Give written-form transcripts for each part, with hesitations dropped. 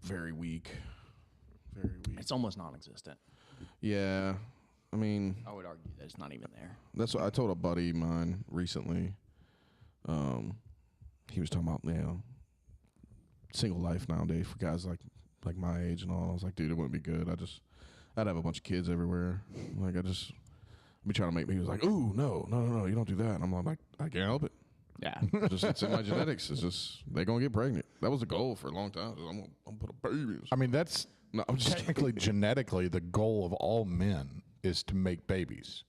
very weak. Very weak. It's almost non-existent. Yeah. I mean, I would argue that it's not even there. that's what I told a buddy of mine recently. He was talking about, single life nowadays for guys like my age and all. I was like, dude, it wouldn't be good. I'd have a bunch of kids everywhere. Like, I'd be trying to make me. He was like, ooh, no, you don't do that. And I'm like, I can't help it. Yeah. It's in my genetics. It's just they're gonna get pregnant. That was the goal for a long time. I'm gonna put a baby. I mean, that's No, I'm just technically genetically the goal of all men is to make babies.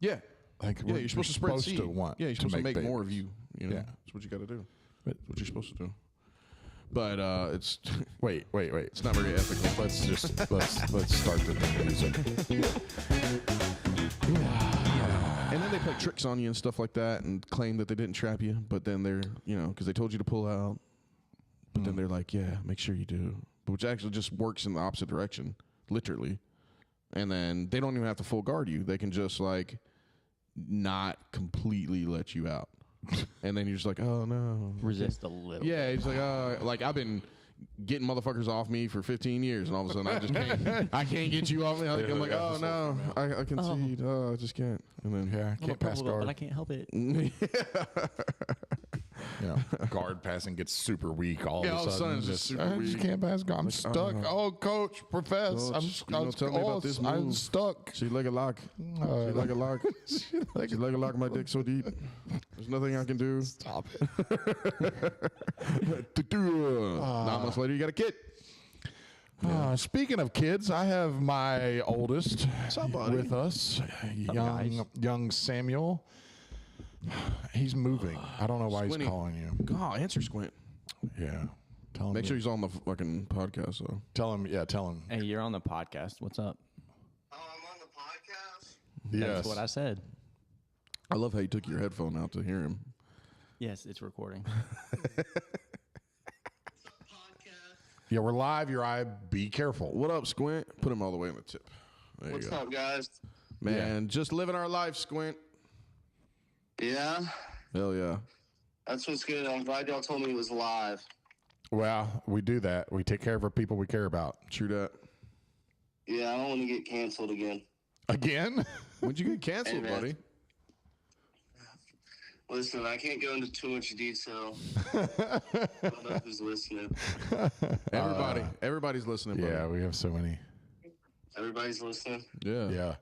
yeah. Like Yeah, you're supposed to spread seed. Want Yeah, you're supposed to make more of babies. you. Yeah. That's what you got to do. That's what you're supposed to do. But it's Wait. it's not very ethical. Let's start the music. And then they play tricks on you and stuff like that, and claim that they didn't trap you, but then they're because they told you to pull out, but then they're like, yeah, make sure you do, which actually just works in the opposite direction, literally. And then they don't even have to full guard you; they can just like not completely let you out. And then you're just like, oh no, Resist a little. yeah. It's like, like I've been getting motherfuckers off me for 15 years, and all of a sudden I just can't. I can't get you off me. I'm like, oh no, I concede. Oh, I just can't. And then Can't pass But I guard. can't help it. Guard passing gets super weak all Yeah, of a sudden. it's just super I just weak. can't pass guard. I'm stuck. Oh, coach, profess. Coach, tell me about this I'm move. stuck. She like a lock. She like a lock. She like a lock. My dick so deep. There's nothing I can do. Stop it. 9 months later, you got a kid. Speaking of kids, I have my oldest with us, young Samuel. He's moving. I don't know why Squinty. he's calling you. God, answer Squint. Yeah. Tell him. Make sure he's on the fucking podcast, though. Tell him. Yeah, tell him. Hey, you're on the podcast. What's up? Oh, I'm on the podcast? Yes. That's what I said. I love how you took your headphone out to hear him. Yes, it's recording. Podcast. Yeah, we're live. Your eye. Be careful. What up, Squint? Put him all the way on the tip. There What's you go. up, guys? Man, just living our life, Squint. Yeah, Hell yeah. that's what's good. I'm glad y'all told me it was live. Well, we do that. We take care of our people we care about. True that. Yeah, I don't want to get canceled again. Again? When'd you get canceled, Hey, man. buddy? Listen, I can't go into too much detail. I don't know who's listening. Everybody's listening, buddy. Yeah, we have so many. Everybody's listening. Yeah. Yeah.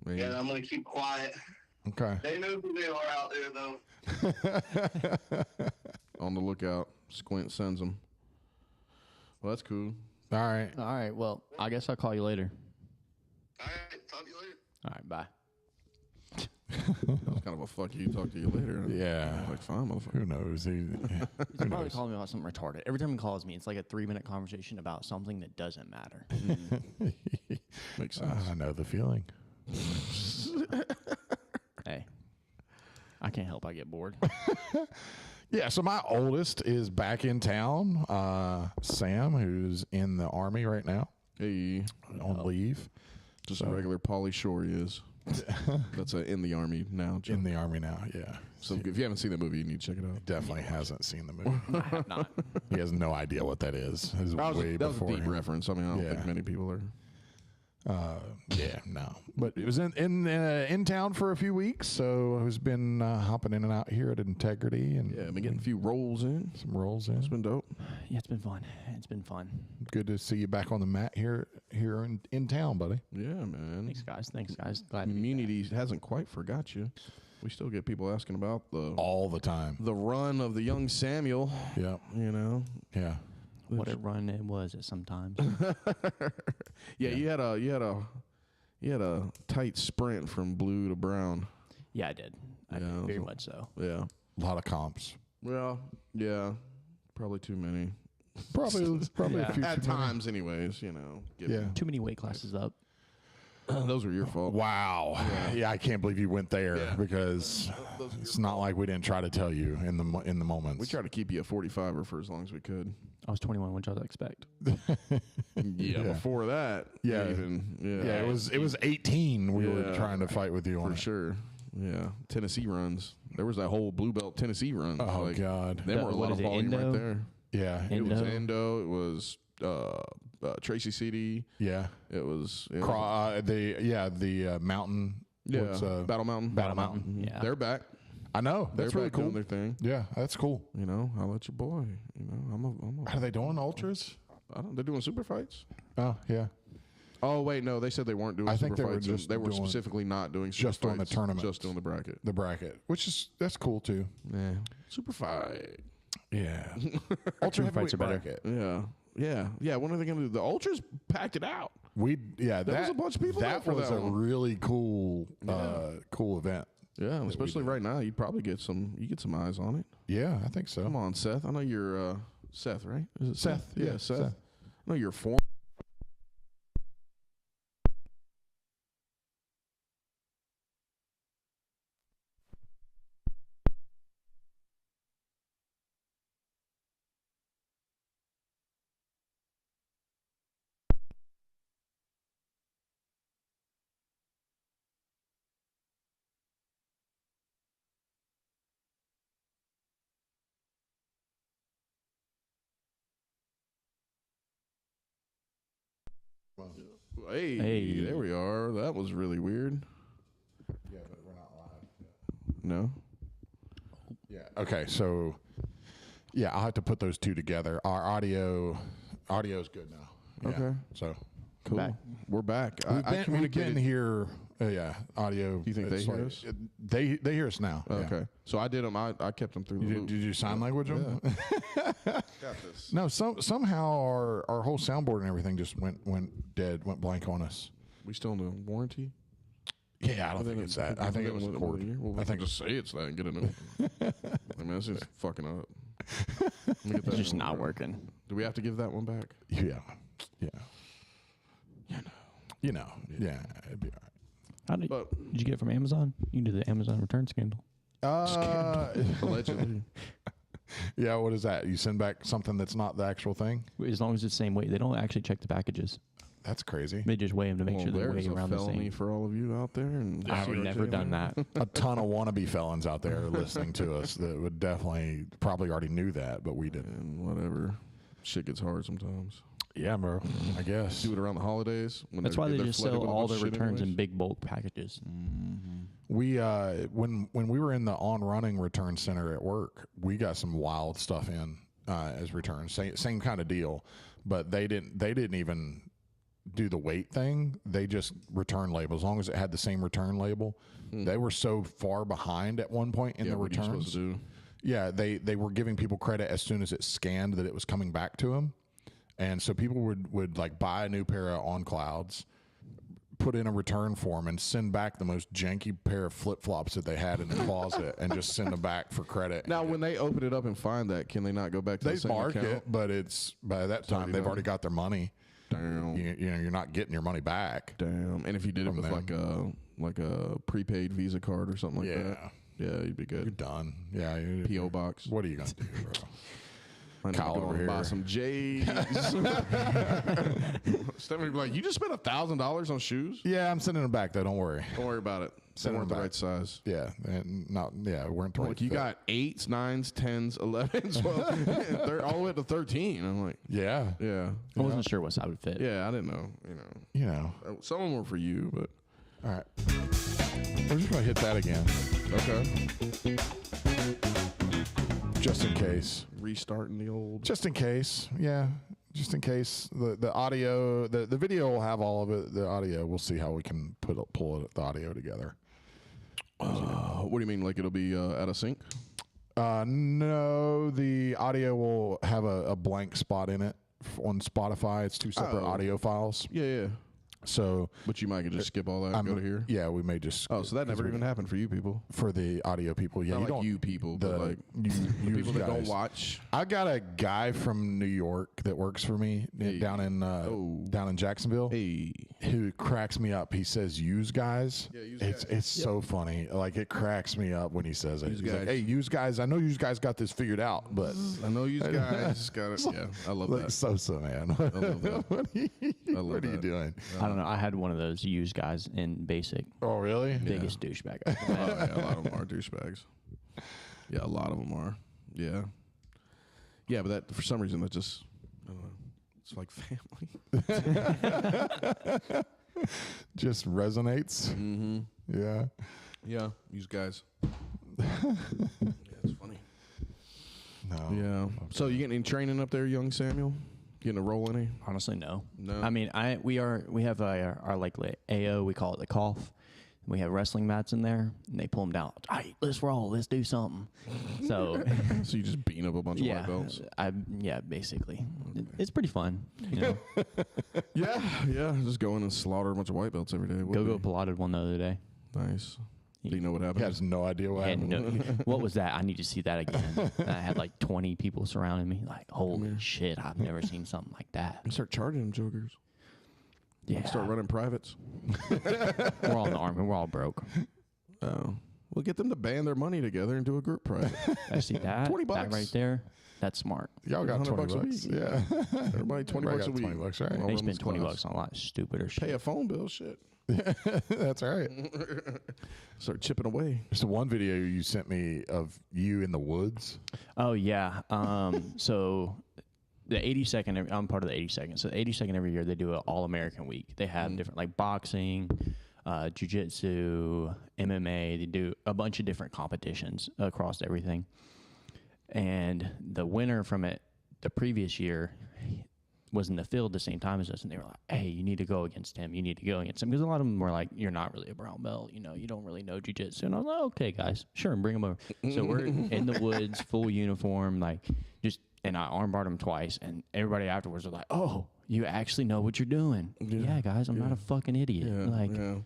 Man. Yeah, I'm going to keep quiet. Okay. They know who they are out there, though. On the lookout. Squint sends them. Well, that's cool. All right. All right. Well, I guess I'll call you later. All right, talk to you later. All right. Bye. That was kind of a fuck you. Talk to you later. Yeah. Like, fine, motherfucker. Who knows? He's probably calling me about something retarded. Every time he calls me, it's like a 3-minute conversation about something that doesn't matter. Makes sense. I know the feeling. Hey, I can't help I get bored. Yeah, so my oldest is back in town. Sam, who's in the Army right now Hey, on leave. just a regular Pauly Shore he is. That's in the Army now. Joe. In the Army now, yeah. So if you haven't seen that movie, you need to check it out. Definitely hasn't seen the movie. I have not. He has no idea what that is. It was That way was a before deep him. reference. I mean, I don't Yeah. think many people are. Yeah, no. But it was in town for a few weeks, so he's been hopping in and out here at Integrity and Yeah, been getting a few rolls in. some rolls in. It's been dope. Yeah, it's been fun. It's been fun. Good to see you back on the mat here in town, buddy. Yeah, man. Thanks, guys. Thanks, guys. Glad to be Community hasn't quite forgot you. We still get people asking about All the time. the run of the young Samuel. Yeah, You know. yeah. what a run it was at sometimes. Yeah, you had a tight sprint from blue to brown. Yeah, I did. I Yeah, did, very so- much so. Yeah. A lot of comps. Well, yeah. Probably too many. Probably a few At too many. times, anyways. You know. Yeah. Too many weight classes up. Those were your fault. Wow. Yeah, I can't believe you went there Yeah. because it's not like we didn't try to tell you in the moments. We tried to keep you at 45er for as long as we could. I was 21. What y'all expect? Yeah. Before that. Yeah. Yeah. it was 18 we were Yeah. trying to fight with you on For it. sure. Yeah. Tennessee runs. There was that whole blue belt Tennessee run. Oh, God. There were a What lot of is it, volume Endo? right there. Yeah. It was Endo? Endo. It was Tracy CD. Yeah. It was the mountain. Battle Mountain. Battle Mountain. Yeah. They're back. I know. That's They're really back cool. doing their thing. Yeah, that's cool. You know, I'll let your boy. You know, I'm a Are they doing ultras? they're doing super fights. Oh, yeah. Oh wait, no, they said they weren't doing. I super think they were fights. just They were doing- specifically not doing super just doing the fights, tournaments. just doing the bracket. The bracket, that's cool too. Yeah, super fight. Yeah. Ultra fights heavyweight are better. bracket. Yeah. When are they going to do? The ultras packed it out. There was a bunch of people That out for was that a one. really cool, cool event. Yeah, especially right now, you'd probably get some. You get some eyes on it. Yeah, I think so. Come on, Seth. I know you're Seth, right? Is it Seth, yeah, Seth. Seth. I know you're form. Hey, there we are. That was really weird. Yeah, but we're not live. No. Yeah. Okay. So, yeah, I'll have to put those two together. Our audio is good now. Yeah, Okay. So Cool. Back. We're back. we've I been communicated. here. Audio. You think they it's hear us? They hear us now. yeah. Okay. So I did them. I kept them through the loop. Did you sign language them? Got this. No. Somehow our whole soundboard and everything just went dead, went blank on us. We still in the warranty? Yeah, I don't think it's that. I think it was the cord. Well, I think just say it's that and get a new one. I mean, that's just fucking up. Let me get that It's just one not back. working. Do we have to give that one back? Yeah. You know. Yeah. It'd be all Did But you get it from Amazon? You did the Amazon return scandal. right. allegedly. Yeah. What is that? You send back something that's not the actual thing? As long as it's the same weight. They don't actually check the packages. That's crazy. They just weigh them to make Well, sure they there's weigh a around the felony same. for all of you out there. And I've never done that. A ton of wannabe felons out there listening to us that would probably already knew that, but we didn't. And whatever. Shit gets hard sometimes. Yeah, bro. I guess. Do it around the holidays. When That's why they they're just flooded sell with a all bunch their of shit returns in anyways. big bulk packages. We when we were in the on running return center at work, we got some wild stuff in as returns. Same kind of deal, but they didn't even do the weight thing. They just return label as long as it had the same return label. They were so far behind at one point in the what are you returns. supposed to do? Yeah, they were giving people credit as soon as it scanned that it was coming back to them. And so people would like buy a new pair of On Clouds, put in a return form, and send back the most janky pair of flip flops that they had in the closet, and just send them back for credit. Now, when they open it up and find that, can they not go back to They the same mark account? it, but it's by that time already they've done. already got their money. Damn. You know, you're not getting your money back. Damn. And if you did it From with like a prepaid Visa card or something like that, yeah, you'd be You're good. done. Yeah, PO box. What are you gonna do, bro? I need Kyle to go over and buy here. some J's. Stephanie would be like, "You just spent $1,000 on shoes? Yeah, I'm sending them back though. Don't worry. Don't worry about it. They Send weren't them the back. right size." Yeah, and weren't the right Like you fit. got 8s, 9s, 10s, 11s, 12, all the way up to 13. I'm like, Yeah, yeah, I wasn't sure what size would fit. yeah. I didn't know. you know. Some of them were for you, but All right, we're just gonna hit that again, okay. just in case. Restarting the old. Just in case, yeah. Just in case the audio, the video will have all of it. The audio, we'll see how we can pull the audio together. What do you mean? Like it'll be out of sync? No, the audio will have a blank spot in it on Spotify. It's two separate audio files. Yeah. So, But you might could just skip all that and go to here. yeah, we may just. Oh, so that never even happened for you people. for the audio people. Yeah, Not you like don't. you people, but the like you people that don't guys. watch. I got a guy from New York that works for me down in Jacksonville. Hey, Who cracks me up? He says "use guys." Yeah, use it's guys. it's so funny. Like it cracks me up when he says it. Use He's like, guys. "Hey, use guys. I know you guys got this figured out, but I know you guys got it. Yeah, I love like that. Sosa, man. I love that. what are you love that. doing? I don't know. I had one of those used guys in basic. Oh, really? Biggest douchebag. Oh, yeah, a lot of them are douchebags. Yeah, a lot of them are. Yeah. Yeah, but that for some reason that just I don't know. It's like family. Just resonates. Mm-hmm. Yeah. Yeah, these guys. Yeah, it's funny. No. Yeah. Okay. So you getting any training up there, young Samuel? Getting a roll any? Honestly, no. No. I mean, we have our like AO. We call it the cough. We have wrestling mats in there, and they pull them down. All right, let's roll. Let's do something. So, So you just beating up a bunch of white belts? Basically, it's pretty fun. You know? Yeah. Just go in and slaughter a bunch of white belts every day. Go plotted one the other day. Nice. Do you know what happened? He has no idea what happened. What was that? I need to see that again. And I had like 20 people surrounding me. Like, holy shit, I've never seen something like that. And start charging them jokers. Yeah. Start running privates. We're all in the army. We're all broke. Oh. We'll get them to band their money together and do a group private. I see that. $20. That right there. That's smart. Y'all got 20 $100 a bucks. week. Yeah. Everybody 20 Everybody bucks a got week. 20 bucks, right? Well, They women's spend 20 class. bucks on a lot of stupider shit. Pay a phone bill, shit. That's right. Start chipping away. There's the one video you sent me of you in the woods. Oh, yeah. So the 82nd, I'm part of the 82nd. So the 82nd every year, they do an All-American Week. They have different, like boxing, jiu-jitsu, MMA. They do a bunch of different competitions across everything. And the winner from it the previous year was in the field the same time as us, and they were like, hey, you need to go against him. You need to go against him. Because a lot of them were like, you're not really a brown belt. You know, you don't really know jiu-jitsu. And I was like, okay, guys, sure, bring him over. So we're in the woods, full uniform, like just, and I armbarred him twice, and everybody afterwards was like, oh, you actually know what you're doing. Yeah, guys, I'm not a fucking idiot. Yeah.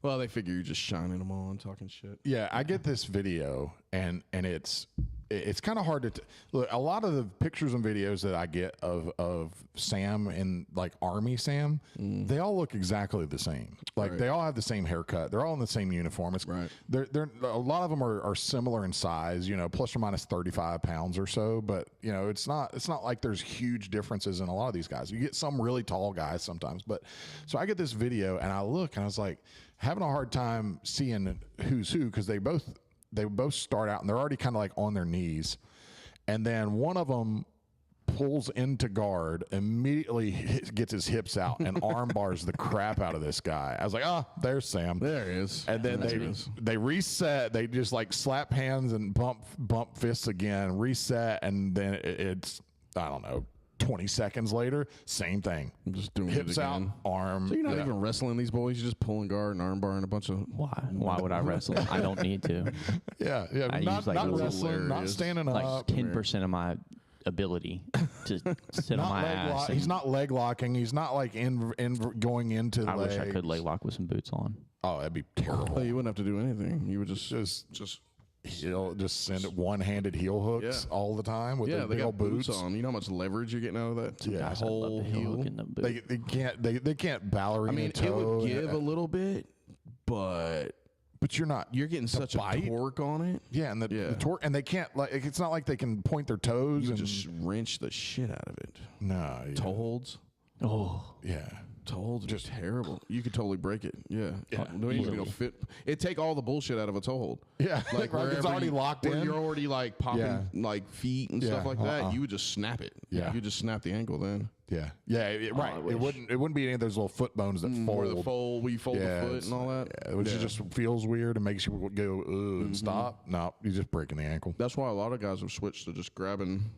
Well, they figure you're just shining them on, talking shit. Yeah, I get this video, and it's kind of hard to look. A lot of the pictures and videos that I get of Sam and like Army Sam, they all look exactly the same. Like they all have the same haircut. They're all in the same uniform. It's they're a lot of them are similar in size, you know, plus or minus 35 pounds or so. But you know, it's not like there's huge differences in a lot of these guys. You get some really tall guys sometimes, but so I get this video and I look and I was like having a hard time seeing who's who because they both start out and they're already kind of like on their knees. And then one of them pulls into guard, immediately gets his hips out and arm bars the crap out of this guy. I was like, there's Sam. There he is. And then they reset. They just like slap hands and bump fists again, reset. And then it's, I don't know, 20 seconds later, same thing. I'm just doing hips it again. out, arm. So you're not even wrestling these boys. You're just pulling guard and arm barring a bunch of. Why would I wrestle? I don't need to. Yeah. I Not use, like, not those wrestling, not standing Like up. 10% of my ability to sit on my ass. He's not leg locking. He's not like in going into the I wish I leg. could leg lock with some boots on. Oh, that'd be terrible. Oh, you wouldn't have to do anything. You would just Just send it one-handed heel hooks all the time with their they big got old boots on. You know how much leverage you're getting out of that? Yeah. Guys, I'd love whole to heel heel. hook in the boot. They can't ballerina I mean, toe. it would give a little bit, but but you're getting such bite? a torque on it. Yeah, and the torque, and they can't like. It's not like they can point their toes You and just wrench the shit out of it. no. Yeah. Toe holds. Oh, Yeah. Toe holds are just terrible. You could totally break it. Yeah. No Easily. even fit. It take all the bullshit out of a toe hold. Yeah, Like right, it's wherever already locked where in. You're already like popping like feet and stuff like that. You would just snap it. Yeah. You just snap the ankle then. Yeah, right. It wouldn't be any of those little foot bones that fold. Or the fold, we fold the foot and all that. Yeah, which just feels weird and makes you go and stop. No, you're just breaking the ankle. That's why a lot of guys have switched to just grabbing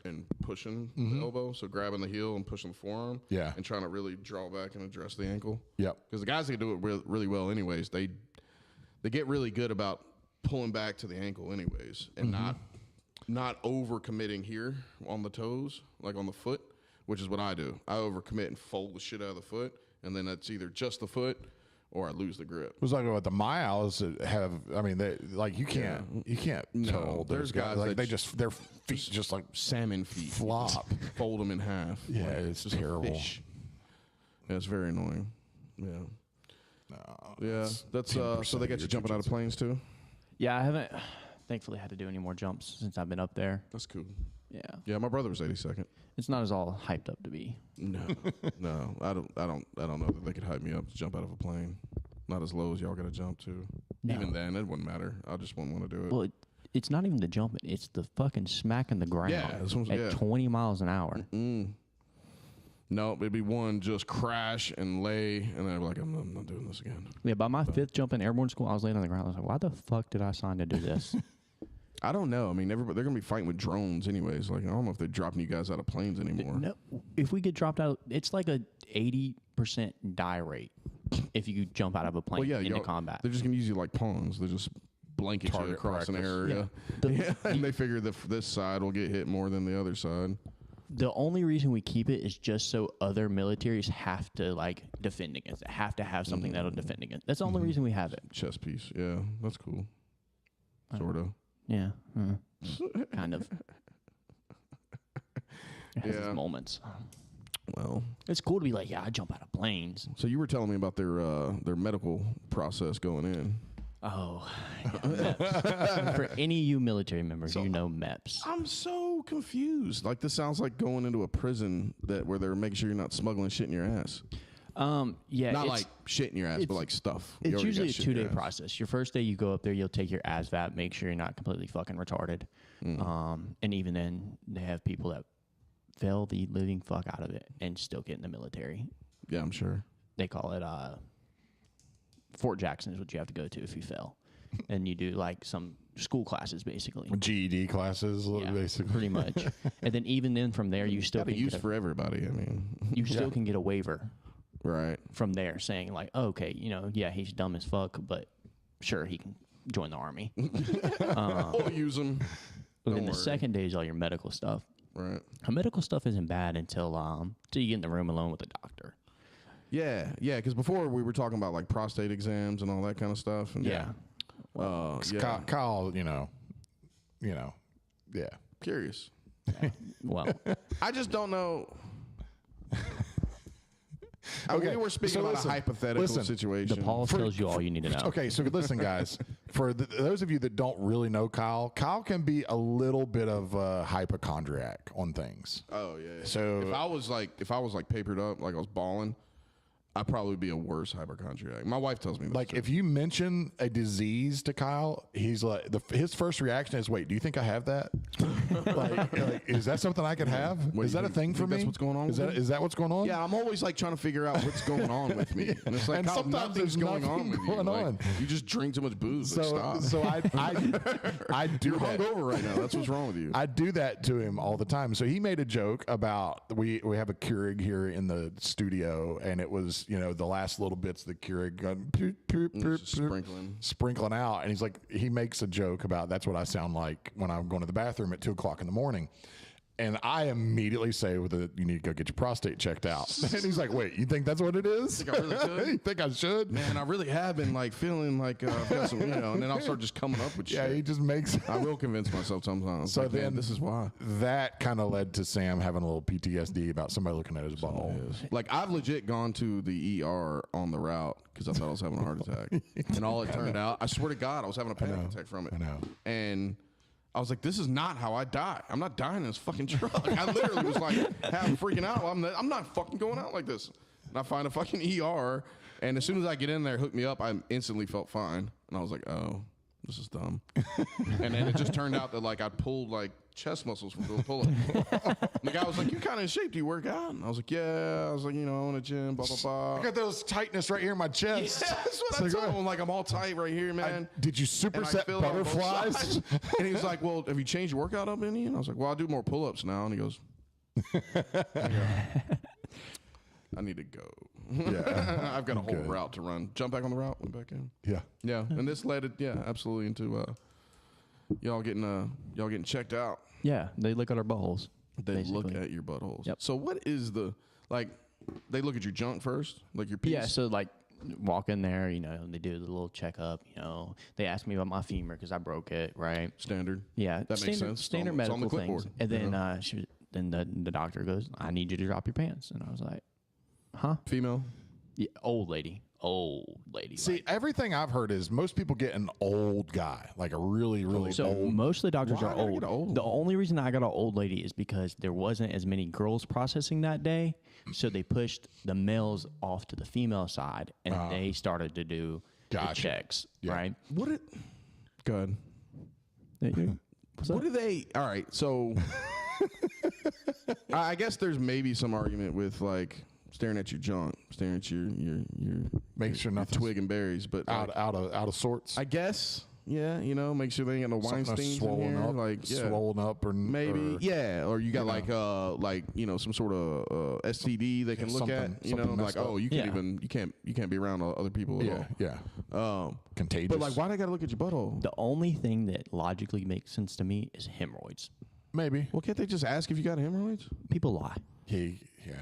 and pushing the elbow. So grabbing the heel and pushing the forearm. Yeah. And trying to really draw back and address the ankle. Yep. Because the guys that do it really well anyways, they get really good about pulling back to the ankle anyways and not over committing here on the toes, like on the foot, which is what I do. I over commit and fold the shit out of the foot, and then it's either just the foot or I lose the grip. It was like what the miles have. I mean, they like you can't toe there's those guys. Like that they just their feet just like salmon feet flop. Fold them in half. Yeah, Like, it's just a terrible. fish. Yeah, it's very annoying. Yeah. No, Yeah, that's so they got you jumping out of planes too. yeah. I haven't, thankfully, had to do any more jumps since I've been up there. That's cool. Yeah, Yeah, my brother was 82nd. it's not as all hyped up to be. No, no, I don't know that they could hype me up to jump out of a plane. Not as low as y'all got to jump to. No. Even then, it wouldn't matter. I just wouldn't want to do it. Well, it's not even the jumping; it's the fucking smacking the ground Yeah, that's what I'm- at yeah. 20 miles an hour. No, it'd be one just crash and lay, and then I'd be like, I'm not doing this again. Yeah, by my 5th jump in airborne school, I was laying on the ground. I was like, why the fuck did I sign to do this? I don't know. I mean, everybody, they're going to be fighting with drones anyways. Like, I don't know if they're dropping you guys out of planes anymore. No, if we get dropped out, it's like a 80% die rate if you jump out of a plane into combat. They're just going to use you like pawns. They just blanket you across an area. Yeah. And they figure that this side will get hit more than the other side. The only reason we keep it is just so other militaries have to like defend against it, have to have something that'll defend against. That's the only reason we have it. Chess piece. Yeah, that's cool. Sort of. Yeah. Kind of. It has its moments. Well, it's cool to be like, yeah, I jump out of planes. So you were telling me about their medical process going in. Oh, yeah, for any of you military members, you know MEPS. I'm so confused. Like, this sounds like going into a prison where they're making sure you're not smuggling shit in your ass. Yeah, not like shit in your ass, but like stuff. It's usually a 2-day process. Your first day, you go up there, you'll take your ASVAB, make sure you're not completely fucking retarded. And even then, they have people that fail the living fuck out of it and still get in the military. Yeah, I'm sure. They call it Fort Jackson is what you have to go to if you fail. And you do like some school classes, basically. GED classes, basically. Pretty much. And then even then from there, you still can use for everybody. I mean, you still can get a waiver. Right. From there saying like, oh, okay, he's dumb as fuck, but sure, he can join the army. We'll use him. But then the second day is all your medical stuff. Right. Medical stuff isn't bad until you get in the room alone with the doctor. Yeah, because before we were talking about like prostate exams and all that kind of stuff. And Kyle, yeah. Curious. Well, I just don't know. Okay, we were speaking about a hypothetical situation. The Paul tells you all you need to know. Okay, so listen, guys. For those of you that don't really know Kyle can be a little bit of a hypochondriac on things. Oh yeah. So if I was like papered up, like I was balling, I'd probably be a worse hypochondriac. My wife tells me this. Like, if you mention a disease to Kyle, he's like, his first reaction is, "Wait, do you think I have that? like, is that something I could have? Is that a thing for me? That's what's going on. Is that what's going on? Yeah, I'm always like trying to figure out what's going on with me, and it's like, and Kyle, sometimes nothing's going on with you. Like, you just drink too much booze. So I do You're that. hungover right now. That's what's wrong with you. I do that to him all the time. So he made a joke about we have a Keurig here in the studio, and it was the last little bits of the Keurig sprinkling out, and he's like, he makes a joke about that's what I sound like when I'm going to the bathroom at 2:00 in the morning. And I immediately say, you need to go get your prostate checked out. And he's like, wait, you think that's what it is? Think I really could? You think I should? Man, I really have been like feeling like I've got some, and then I'll start just coming up with shit. Yeah, he just makes. I will convince myself sometimes. So like, then this is why. That kind of led to Sam having a little PTSD about somebody looking at his butthole. Like, I've legit gone to the ER on the route because I thought I was having a heart attack. And all it turned out, I swear to God, I was having a panic attack from it. I know. And I was like, this is not how I die. I'm not dying in this fucking truck. I literally was like, freaking out. I'm not fucking going out like this. And I find a fucking ER, and as soon as I get in there, hook me up, I instantly felt fine. And I was like, oh, this is dumb. And then it just turned out that like I pulled like chest muscles from doing pull-ups. The guy was like, you kind of in shape. Do you work out? And I was like, yeah. I was like, I own a gym, blah, blah, blah. I got those tightness right here in my chest. Yeah, that's what I told him. Like, I'm all tight right here, man. Did you superset butterflies? And he was like, well, have you changed your workout up any? And I was like, well, I do more pull-ups now. And he goes, I need to go. Yeah. I've got a whole route to run. Jump back on the route, went back in. Yeah. Yeah. And this led it, absolutely into y'all getting checked out. Yeah, they look at our buttholes. They basically look at your buttholes. Yep. So what is they look at your junk first? Like your piece? Yeah, so like walk in there, they do the little checkup, they ask me about my femur because I broke it, right? Standard. Yeah. That makes sense. Standard medical things. And then the doctor goes, I need you to drop your pants. And I was like, huh? Female? Yeah, old lady. See, everything I've heard is most people get an old guy, like a really, really old. So most of the doctors are Why did I get old? The only reason I got an old lady is because there wasn't as many girls processing that day. So they pushed the males off to the female side, and they started to do the checks, right? Good. What do they? All right, so I guess there's maybe some argument with like staring at your junk, staring at your Make sure your nothing's twig and berries, but like, out of sorts. I guess, yeah, you know, make sure they ain't got no Something that's Weinsteins in swollen here, up, like swollen up, or maybe, yeah, or you got know. like you know some sort of STD they can look at, you know, something like messed up. you can't be around other people at yeah. all. Contagious. But like, why they gotta look at your butthole? The only thing that logically makes sense to me is hemorrhoids. Maybe. Well, can't they just ask if you got hemorrhoids? People lie. Yeah.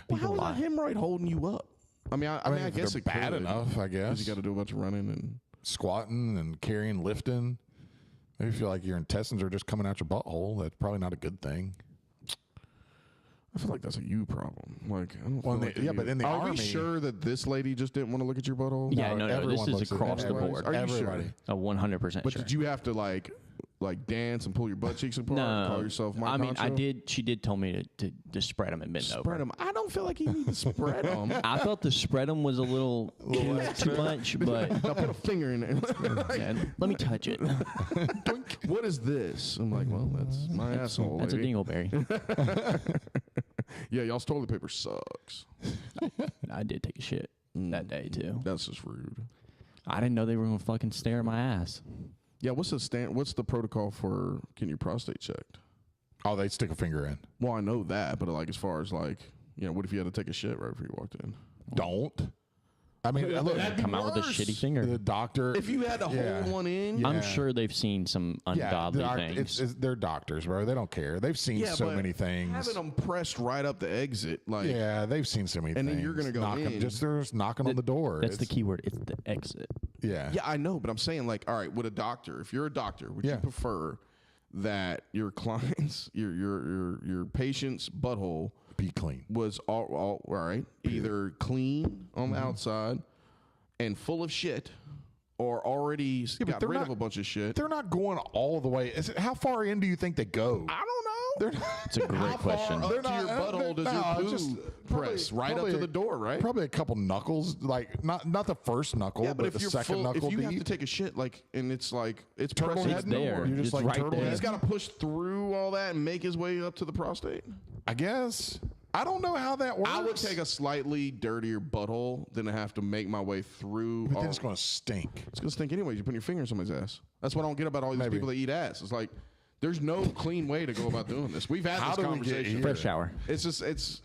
Well, how is lie. a hemorrhoid holding you up? I mean, I guess they're it bad could, enough. I 'cause guess you got to do a bunch of running and. squatting and carrying, lifting. Maybe you feel like your intestines are just coming out your butthole. That's probably not a good thing. I feel like that's a you problem. Like, I don't Well, feel like yeah, but in the are we Army- sure that this lady just didn't want to look at your butthole? Yeah, no, this everyone is looks at across the everybody. board. Are you Everybody. sure? 100% But sure. did you have to like dance and pull your butt cheeks apart? And call yourself Mike I mean, I Honcho? did. She did tell me to spread them and bend over. Spread them. I don't feel like you need to spread them. I felt the spread them was a little too much, but Now put a finger in there. yeah, let me touch it. What is this? I'm like, well, that's my asshole. That's a lady. dingleberry. Yeah, y'all's toilet paper sucks. I did take a shit that day too. That's just rude. I didn't know they were gonna fucking stare at my ass. Yeah, what's the protocol for getting your prostate checked? Oh, they stick a finger in. Well, I know that, but like as far as like, you know, what if you had to take a shit right before you walked in? Don't. I mean, look, Come out with a shitty finger. the doctor. If you had to Yeah. hold one in, I'm sure they've seen some ungodly things. They're doctors, bro. They don't care. They've seen so but many things. having them pressed right up the exit, like Yeah, they've seen so many And things. then you're gonna go knocking, in. they're just knocking on the door. That's the It's- key word. It's the exit. Yeah. yeah, I know, but I'm saying like, all right, would a doctor, if you're a doctor, would you Yeah. prefer that your client's, your patient's butthole Be clean. was all right, either clean on the outside and full of shit, or already but got they're rid not- of a bunch of shit? They're not going all the way. How far in do you think they go? I don't know. They're not, It's a great question. Up They're to not- your butthole does no, your poo just press right up to the door, right? Probably a couple knuckles, like not the first knuckle, Yeah, but if the you're second full, knuckle if you have to deep. take a shit, like, and it's like it's Turtle pressing head It's there. nowhere. You're just It's like right turtle there. head. He's got to push through all that and make his way up to the prostate. I guess. I don't know how that works. I would take a slightly dirtier butthole than to have to make my way through. But all- then it's going to stink. It's gonna stink anyways. You put your finger in somebody's ass. That's what I don't get about all these Maybe. people that eat ass. It's like there's no clean way to go about doing this. We've had How this do we get conversation. here? Fresh shower. It's just it's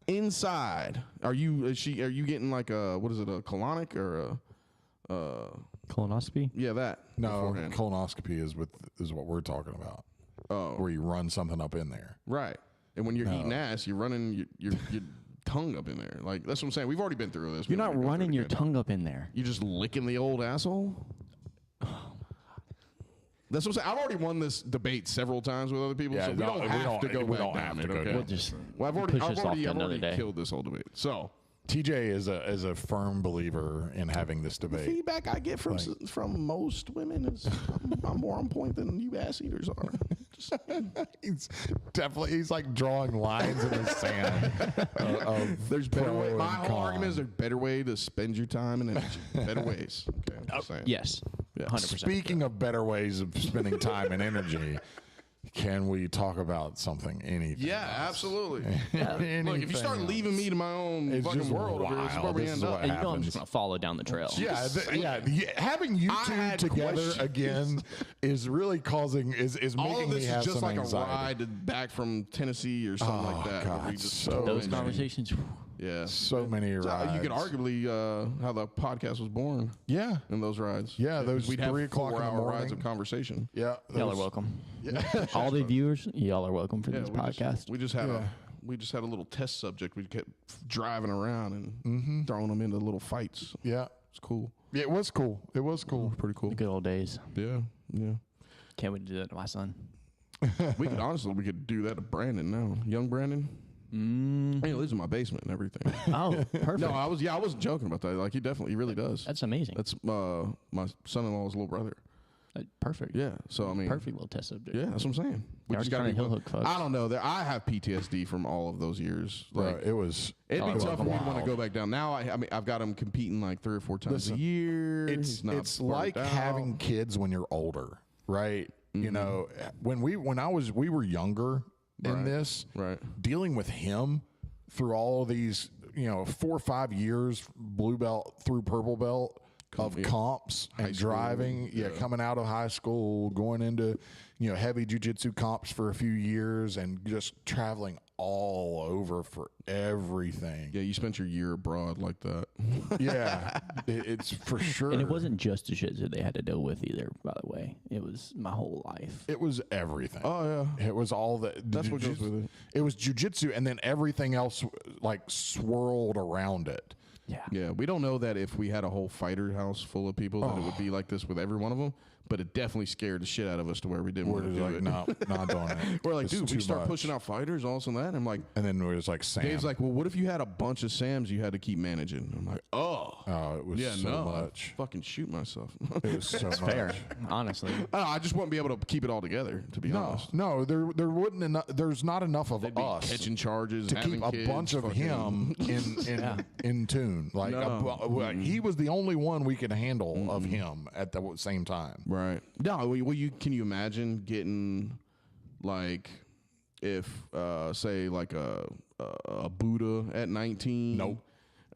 inside. Are you getting like a what is it, a colonic or a Colonoscopy. yeah, that No, beforehand. colonoscopy is what we're talking about. Oh, Where you run something up in there. right. And when you're eating ass, you're running your tongue up in there. Like that's what I'm saying. We've already been through this. You're We don't not need to go running through it your again. tongue up in there. You're just licking the old asshole. That's what I'm saying. I've already won this debate several times with other people, Yeah, so we don't have to go we back don't down have to it, go okay? down. We'll just Well, I've push this off to already another day. killed this whole debate. So TJ is a firm believer in having this debate. feedback I get from most women is I'm more on point than you ass eaters are. Just, He's like drawing lines in the sand. there's better pro way. and My whole con. argument is there's better way to spend your time and energy. Better ways. Okay, I'm just saying. Yes. Yeah. 100%. Speaking of better ways of spending time and energy, can we talk about something? Anything? Yeah, absolutely. Anything Look, if you start else? leaving me to my own It's fucking just world over here, this is where wild. we This end is up. what And you know I'm happens. just gonna follow down the trail. Yeah, having you I two had together questions. again is really causing is All making of me this have is just some like anxiety. a ride back from Tennessee or something like that. where God, we just so totally Those changed. conversations. Yeah. So many So rides. you could arguably how the podcast was born yeah, in those rides. Yeah, those we'd have 3 o'clock in the 4-hour rides morning. of conversation. yeah. Y'all are those- welcome. All the viewers, y'all are welcome for this podcast. We just had Yeah. we just had a little test subject. We kept driving around and throwing them into little fights. Yeah, It's cool. yeah. It was cool. It was cool. Pretty cool. The good old days. Yeah. Yeah. Can't wait to do that to my son. We could do that to Brandon now. Young Brandon. He lives in my basement and everything. Oh, perfect. No, I wasn't joking about that. Like he really does. That's amazing. That's my son-in-law's little brother. Perfect. Yeah. So I mean, Perfect little test subject. Yeah, that's what I'm saying. We You're just already gotta trying to heel hook folks. I don't know. I have PTSD from all of those years. Bro, Like it was. it'd be Oh, tough for me to want wild. to go back down. Now I mean I've got him competing like 3 or 4 times a year. It's He's not it's burnt like out. having kids when you're older, right? You know, when we were younger in this, Right. dealing with him through all of these, 4 or 5 years, blue belt through purple belt of comps and driving, coming out of high school, going into, heavy jiu-jitsu comps for a few years and just traveling all over for everything. Yeah, you spent your year abroad like that. Yeah, it's for sure. And it wasn't just jiu-jitsu they had to deal with either, by the way. It was my whole life. It was everything. Oh, yeah. It was all That's what goes with it. It was jiu-jitsu, and then everything else like swirled around it. Yeah. Yeah, we don't know that if we had a whole fighter house full of people that it would be like this with every one of them, but it definitely scared the shit out of us to where we didn't We're want to just do like, it. no, not doing it. We're like, It's dude, too we start much. pushing out fighters, all this and that. And I'm like, And then it was like Sam. Dave's like, well, what if you had a bunch of Sams you had to keep managing? I'm like, oh, it was yeah, so no, much. I'd fucking shoot myself. It was so much. Fair, honestly. I just wouldn't be able to keep it all together, to be honest. No, there wouldn't enough. There's not enough of They'd be us catching charges, to having keep a kids, bunch of fucking- him in tune. Like he was the only one we could handle of him at the same time. Right. No, well, can you imagine getting like if say like a Buddha at 19? Nope.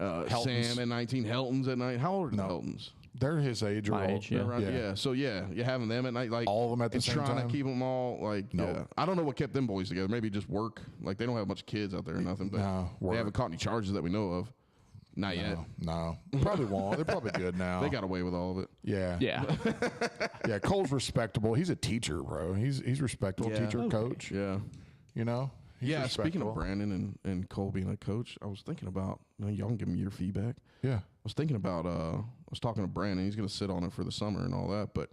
Sam at 19, Helton's at 19. How old are the Heltons? They're his age or My old. age, yeah. Right, yeah. So you're having them at night, like All of them at the and same trying time? to keep them all like. Nope. Yeah. I don't know what kept them boys together. Maybe just work. Like they don't have a bunch of kids out there or nothing. But No, work. they haven't caught any charges that we know of. Not yet. No, probably won't. They're probably good now. They got away with all of it. yeah. Yeah. Cole's respectable. He's a teacher, bro. He's respectable teacher, coach. Yeah. You know. He's Yeah. Speaking respectable. of Brandon and Cole being a coach, I was thinking about. Y'all can give me your feedback. Yeah. I was thinking about. I was talking to Brandon. He's going to sit on it for the summer and all that, but.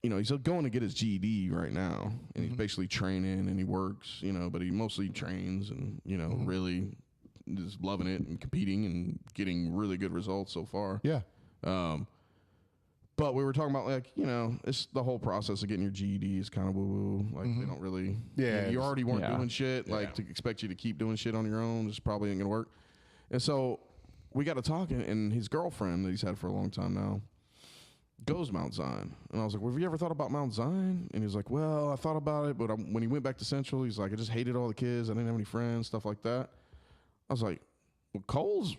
He's going to get his GED right now, and he's basically training and he works, but he mostly trains and, really is loving it and competing and getting really good results so far. Yeah. But we were talking about, like, it's the whole process of getting your GED is kind of woo-woo. Like, they don't really... Yeah, you already weren't yeah. doing shit. Like, to expect you to keep doing shit on your own just probably ain't going to work. And so we got to talking, and his girlfriend that he's had for a long time now goes to Mount Zion. And I was like, well, have you ever thought about Mount Zion? And he was like, well, I thought about it, but when he went back to Central, he's like, I just hated all the kids. I didn't have any friends, stuff like that. I was like, well, Cole's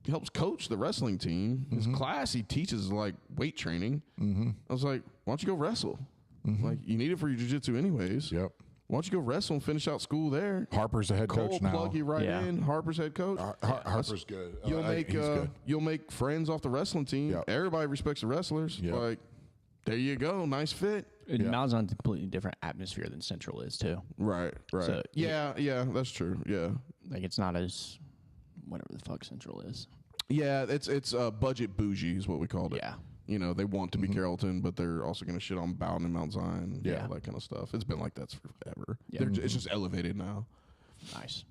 helps coach the wrestling team. His class, he teaches like weight training. I was like, why don't you go wrestle? Like, you need it for your jiu-jitsu anyways. Yep. Why don't you go wrestle and finish out school there? Harper's the head Cole coach now. plug you right Yeah. in. Harper's head coach. Harper's good. You'll make he's good. you'll make friends off the wrestling team. Yep. Everybody respects the wrestlers. Yep. Like, there you go, nice fit. Mount Zion's a completely different atmosphere than Central is, too. Right. So, yeah, that's true. Yeah, Like, it's not as whatever the fuck Central is. yeah. It's budget bougie is what we called it. Yeah. They want to be Carrollton, but they're also going to shit on Bowden and Mount Zion. Yeah. All that kind of stuff. It's been like that forever. Yeah. It's just elevated now. Nice.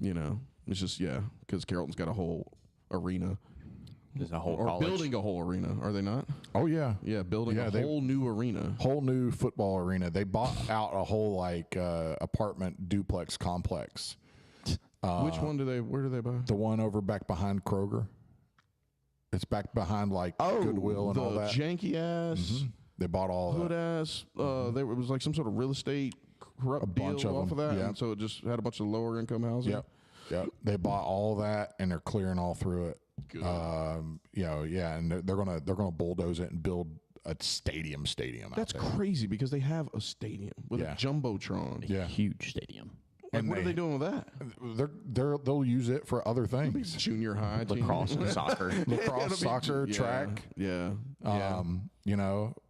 It's just because Carrollton's got a whole arena. There's a whole Or college. building a whole arena, are they not? Oh yeah. Yeah, building a they- whole new arena. Whole new football arena. They bought out a whole apartment duplex complex. Where do they buy? The one over back behind Kroger. It's back behind Goodwill and the all that. janky ass, They bought all hood that. ass. There was like some sort of real estate corrupt A bunch deal of off of them, that, yeah. and so it just had a bunch of lower income housing. Yep. They bought all that and they're clearing all through it. Good. And they're gonna bulldoze it and build a stadium. That's out there. crazy because they have a stadium with Yeah. a jumbotron. Yeah. Huge stadium. Like, And what are they doing with that? They'll use it for other things. Junior high team. Lacrosse and soccer. Lacrosse, It'll be soccer, yeah, track. Yeah.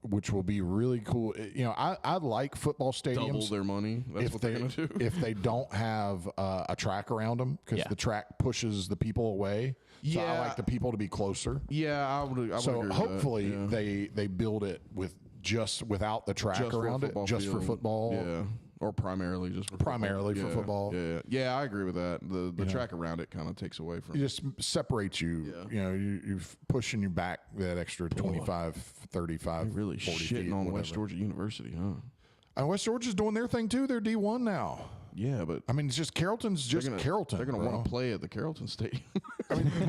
Which will be really cool. I like football Double stadiums their money. That's what they're gonna do. if they don't have a track around them because Yeah. the track pushes the people away. So I Yeah. like the people to be closer. Yeah, I would So agree with hopefully that. Yeah. they build it without the track Just for a around it, football just for field. football. Yeah. Or primarily just for Primarily football. for football. Yeah, I agree with that. The track around it kind of takes away from It just separates you. Yeah. You're pushing you back that extra 25, 35, really 40 shitting feet, on whatever. West Georgia University, huh? And West Georgia's doing their thing too. They're D1 now. Yeah, but I mean, it's just Carrollton's just Carrollton. They're gonna bro. want to play at the Carrollton Stadium. I mean,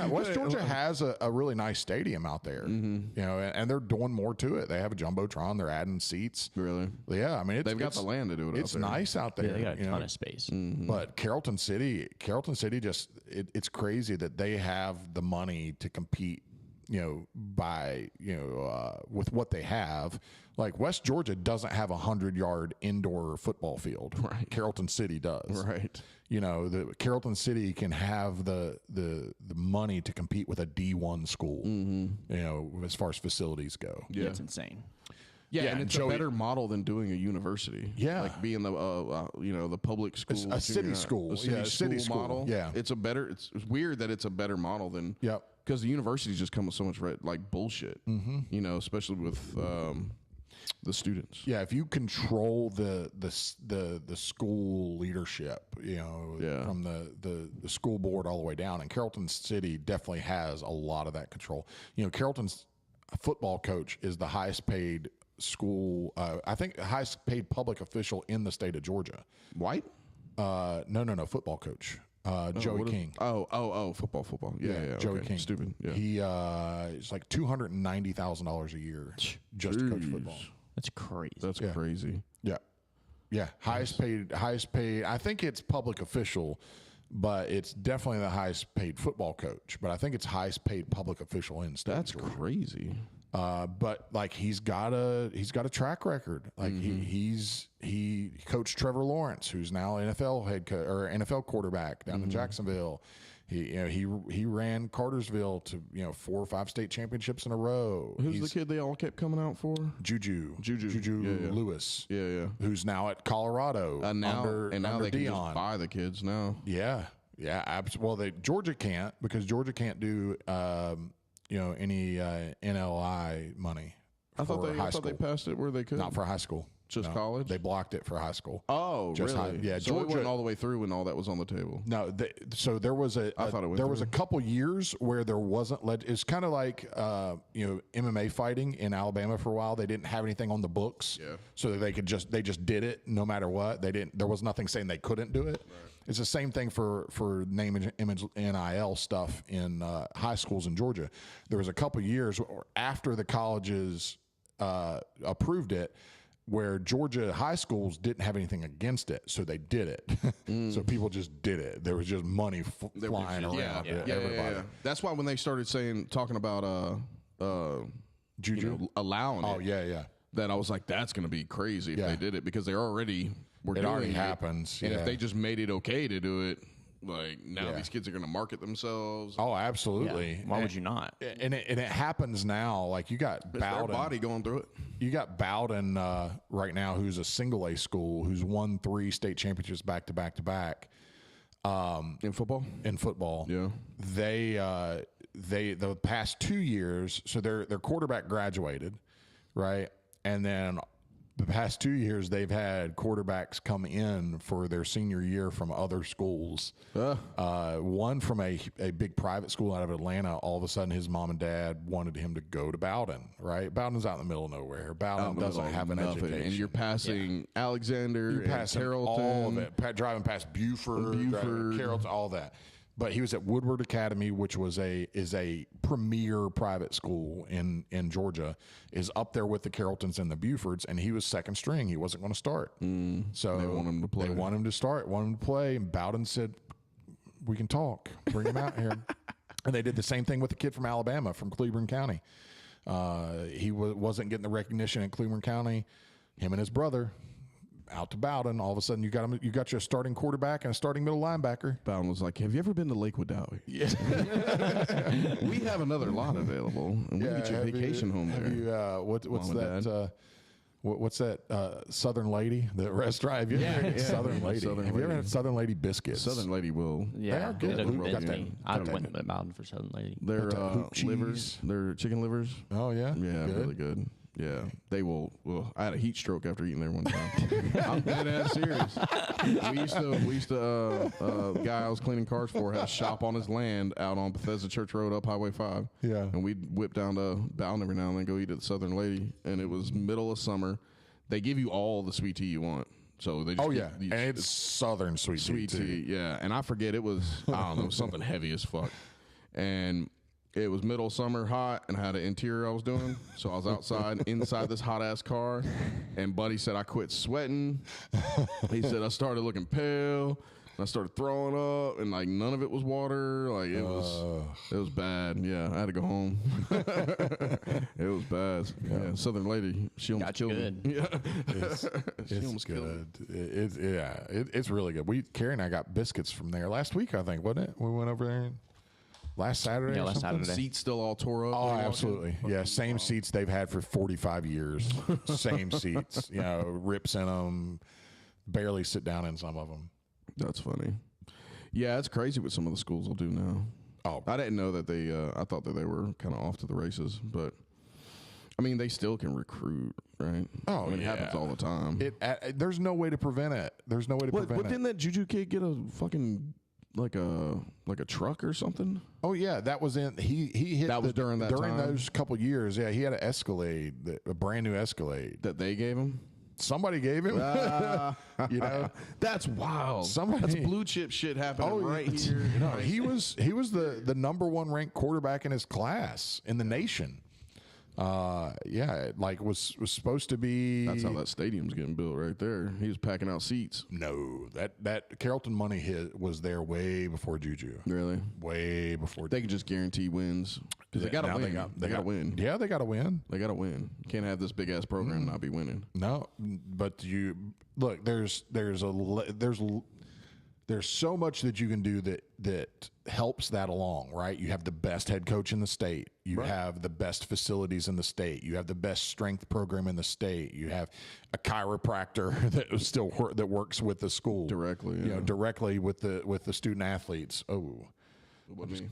West Georgia has a really nice stadium out there. You know, and they're doing more to it. They have a jumbotron. They're adding seats. Really? Yeah, I mean, They've got the land to do it. It's out there. nice out there. Yeah, they got a you ton know? of space. But Carrollton City just it's crazy that they have the money to compete, you know, by, you know, with what they have. Like West Georgia doesn't have 100-yard indoor football field. Right. Carrollton City does. Right. You know, the Carrollton City can have the money to compete with a D1 school. You know, as far as facilities go. Yeah, it's insane. Yeah, Yeah, and it's Joey- a better model than doing a university. Yeah. like being the you know, the public school, A city school. a city, Yeah, a city school. model. Yeah. it's a better. It's weird that it's a better model than Yep. because the universities just come with so much like bullshit. You know, especially with the students. Yeah, if you control the school leadership, you know, Yeah. from the school board all the way down, and Carrollton City definitely has a lot of that control. You know, Carrollton's football coach is the highest paid school, I think, highest paid public official in the state of Georgia. White. No, football coach, Joey What is- King. Football. Yeah, Joey okay. King. Stupid. Yeah. He it's like $290,000 a year just to coach Jeez. football. That's crazy. That's crazy. Yeah, highest paid. I think it's public official, but it's definitely the highest paid football coach. But I think it's highest paid public official in state. That's crazy. But like he's got a track record. Like he coached Trevor Lawrence, who's now NFL head coach or NFL quarterback down in Jacksonville. He ran Cartersville to 4 or 5 state championships in a row. Who's the kid they all kept coming out for? Juju Yeah. Lewis, Yeah. who's now at Colorado Now under they can Dion. just buy the kids now. Yeah, well, Georgia can't because Georgia can't do any NLI money. I thought they school. passed it where they could. Not for high school. Just No, college? They blocked it for high school. Oh, Just really? yeah, So it Georgia- went all the way through when all that was on the table. No, so there was I thought it went there was a through. couple years where there wasn't. It's kind of like MMA fighting in Alabama for a while. They didn't have anything on the books, Yeah. so that they just did it no matter what. There was nothing saying they couldn't do it. Right. It's the same thing for name, image, NIL stuff in high schools in Georgia. There was a couple years after the colleges approved it, where Georgia high schools didn't have anything against it, so they did it. So people just did it. There was just money flying around. Yeah. That's why when they started talking about Juju? allowing Oh, it, yeah. that I was like, that's going to be crazy if Yeah. they did it because they already were It doing already it. happens, And yeah. if they just made it okay to do it, like now Yeah. these kids are going to market themselves. Oh, absolutely. Why would you not? And it happens now. Like you got It's their Bowden. body going through it. You got Bowden right now, who's a single A school, who's won 3 state championships back to back to back. In football? In football. Yeah. They the past 2 years, so their quarterback graduated, right? And then the past 2 years they've had quarterbacks come in for their senior year from other schools. One from a big private school out of Atlanta. All of a sudden his mom and dad wanted him to go to Bowden, right? Bowden's out in the middle of nowhere. Bowden doesn't have an Nothing. education. And you're passing Alexander, You're passing Carrollton. all of it, driving past Buford, driving Carrollton, all that. But he was at Woodward Academy, which is a premier private school in Georgia, is up there with the Carrolltons and the Bufords, and he was second string. He wasn't going to start. So They want him to play. They want him to start, want him to play. And Bowden said, "We can talk. Bring him out here." And they did the same thing with the kid from Alabama, from Cleveland County. He wasn't getting the recognition in Cleveland County. Him and his brother out to Bowden. All of a sudden, you got your starting quarterback and a starting middle linebacker. Bowden was like, "Have you ever been to Lakewood Dowie? Yeah, We have another lot available, and we can get you a vacation home there." What's Mom and that? What's that? Southern Lady, the restaurant. Have you ever had Southern Lady? Southern Have you ever Lady. had Southern Lady biscuits? Southern Lady will. Yeah, are good. it doesn't Got convince that- me. I went to Mountain for Southern Lady. Their hoop cheese. livers, their chicken livers. Oh yeah, Yeah, Good. really good. Yeah, they will. Well, I had a heat stroke after eating there one time. I'm dead ass serious. We used to guy I was cleaning cars for had a shop on his land out on Bethesda Church Road up Highway 5. Yeah. And we'd whip down to Bowden every now and then, go eat at the Southern Lady. And it was middle of summer. They give you all the sweet tea you want. So they just Oh get yeah, these- and it's southern sweet sweet tea. tea. Yeah, and I forget it was I don't know something heavy as fuck, and it was middle summer, hot, and I had an interior I was doing. So I was outside inside this hot ass car, and Buddy said I quit sweating. He said I started looking pale. I started throwing up, and like none of it was water. Like it was bad. Yeah, I had to go home. It was bad. Yeah, Southern lady, she almost Got you killed good. me. Yeah, It's almost killed good. It's really good. Carrie and I got biscuits from there last week, I think, wasn't it? We went over there last Saturday. Yeah, or last something? Saturday. seats still all tore up. Oh, when you walk in. absolutely. Yeah, same seats they've had for 45 years. Same seats. You know, rips in them. Barely sit down in some of them. That's funny. Yeah, it's crazy what some of the schools will do now. Oh, I didn't know that they. I thought that they were kind of off to the races, but I mean, they still can recruit, right? Oh, I mean, it happens yeah. all the time. there's no way to prevent it. There's no way to What prevent didn't it. that Juju kid get a fucking like a truck or something? Oh yeah, that was in. He hit That was during that time? those couple years. Yeah, he had an Escalade, a brand new Escalade. That they gave him? Somebody gave him. You know, That's wild. Somebody- That's blue chip shit happening right here. No, he was the number one ranked quarterback in his class in the nation. Yeah, like was supposed to be. That's how that stadium's getting built right there. He was packing out seats. No, that Carrollton money was there way before Juju. Really? Way before. They could just guarantee wins because they got to Now win. They got to win. Yeah, they got to win. They got to win. You can't have this big ass program and not be winning. No, but you look. There's so much that you can do that helps that along, right? You have the best head coach in the state. You have the best facilities in the state. You have the best strength program in the state. You have a chiropractor that works with the school Directly, You know, yeah. directly with the student athletes. Oh. What me?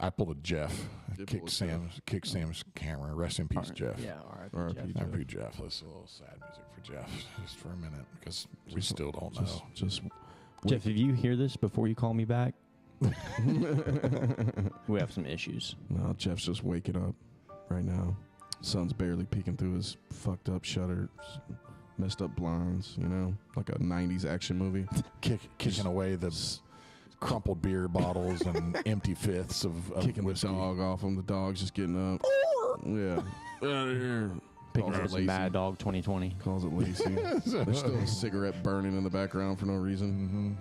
I pulled a Jeff. Did pull a Kicked Sam's camera. Rest in peace, Jeff. Yeah, all right. R.I.P. Jeff. R.I.P. Jeff. Let's a little sad music for Jeff just for a minute because we still don't know. Just Jeff, if you hear this before you call me back, we have some issues. no, Jeff's just waking up right now. Sun's barely peeking through his fucked up shutters, messed up blinds. You know, like a '90s action movie. Kicking away the crumpled beer bottles and empty fifths of Kicking the whiskey. dog off him. The dog's just getting up. Yeah. Out of here. Picking Calls up it some lazy. Mad Dog 2020. Calls it lazy. There's still a cigarette burning in the background for no reason.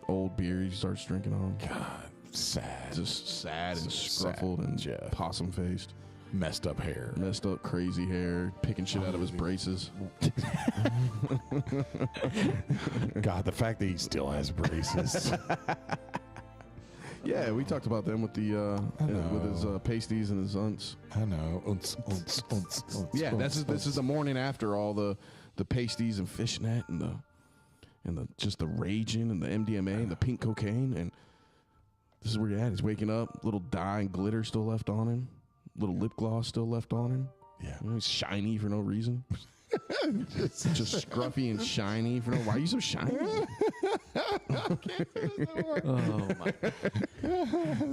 Old beer he starts drinking on. God, sad. Just sad and Sad scruffled and Jeff. possum faced. Messed up hair. Messed up crazy hair. Picking shit out of his braces. God, the fact that he still has braces. Yeah, we talked about them with the with his pasties and his unts. I know. Yeah, this is the morning after all the pasties and fishnet and the just the raging and the MDMA and the pink cocaine, and this is where you're at. He's waking up, little dye and glitter still left on him, little lip gloss still left on him. Yeah. You know, he's shiny for no reason. just scruffy and shiny for no. Why are you so shiny? Oh my!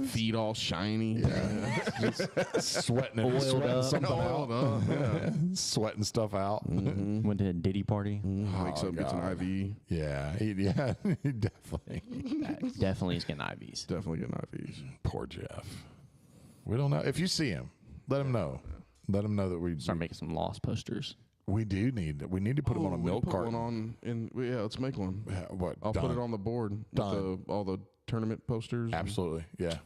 Feet all shiny. Sweating something out. Sweating stuff out. Went to a Diddy party. Wakes up, gets an God. IV. Yeah, he definitely. Definitely is getting IVs. Definitely getting IVs. Poor Jeff. We don't know. If you see him, let him know. Let him know that Start making some lost posters. we need to put him on a milk put carton. one on yeah, let's make one. Yeah, what? I'll put Done. it on the board with Done. all the tournament posters. Absolutely. Yeah.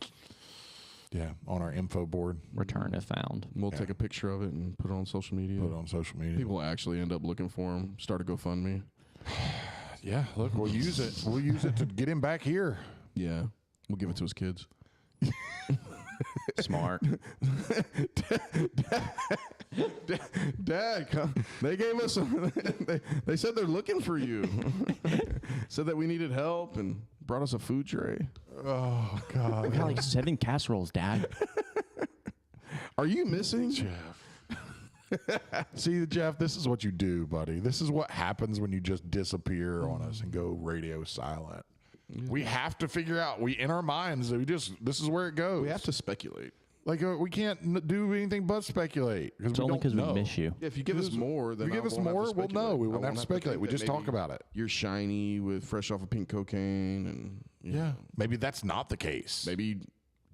Yeah. On our info board. Return if found. We'll take a picture of it and put it on social media. Put it on social media. People will actually end up looking for him. Start a GoFundMe. Yeah. Look, we'll use it. We'll use it to get him back here. Yeah, we'll give it to his kids. Smart. Dad, they gave us. They said they're looking for you. Said that we needed help and brought us a food tray. Oh God. We got like 7 casseroles, Dad. Are you missing? Jeff. See, Jeff, this is what you do, buddy. This is what happens when you just disappear on us and go radio silent. We have to figure out. In our minds, this is where it goes. We have to speculate. Like we can't do anything but speculate It's only because we miss you. Yeah, if you give us more, then If you give us more, we'll know. We won't have to speculate. We just talk about it. You're shiny with fresh off of pink cocaine, and Yeah. Maybe that's not the case. maybe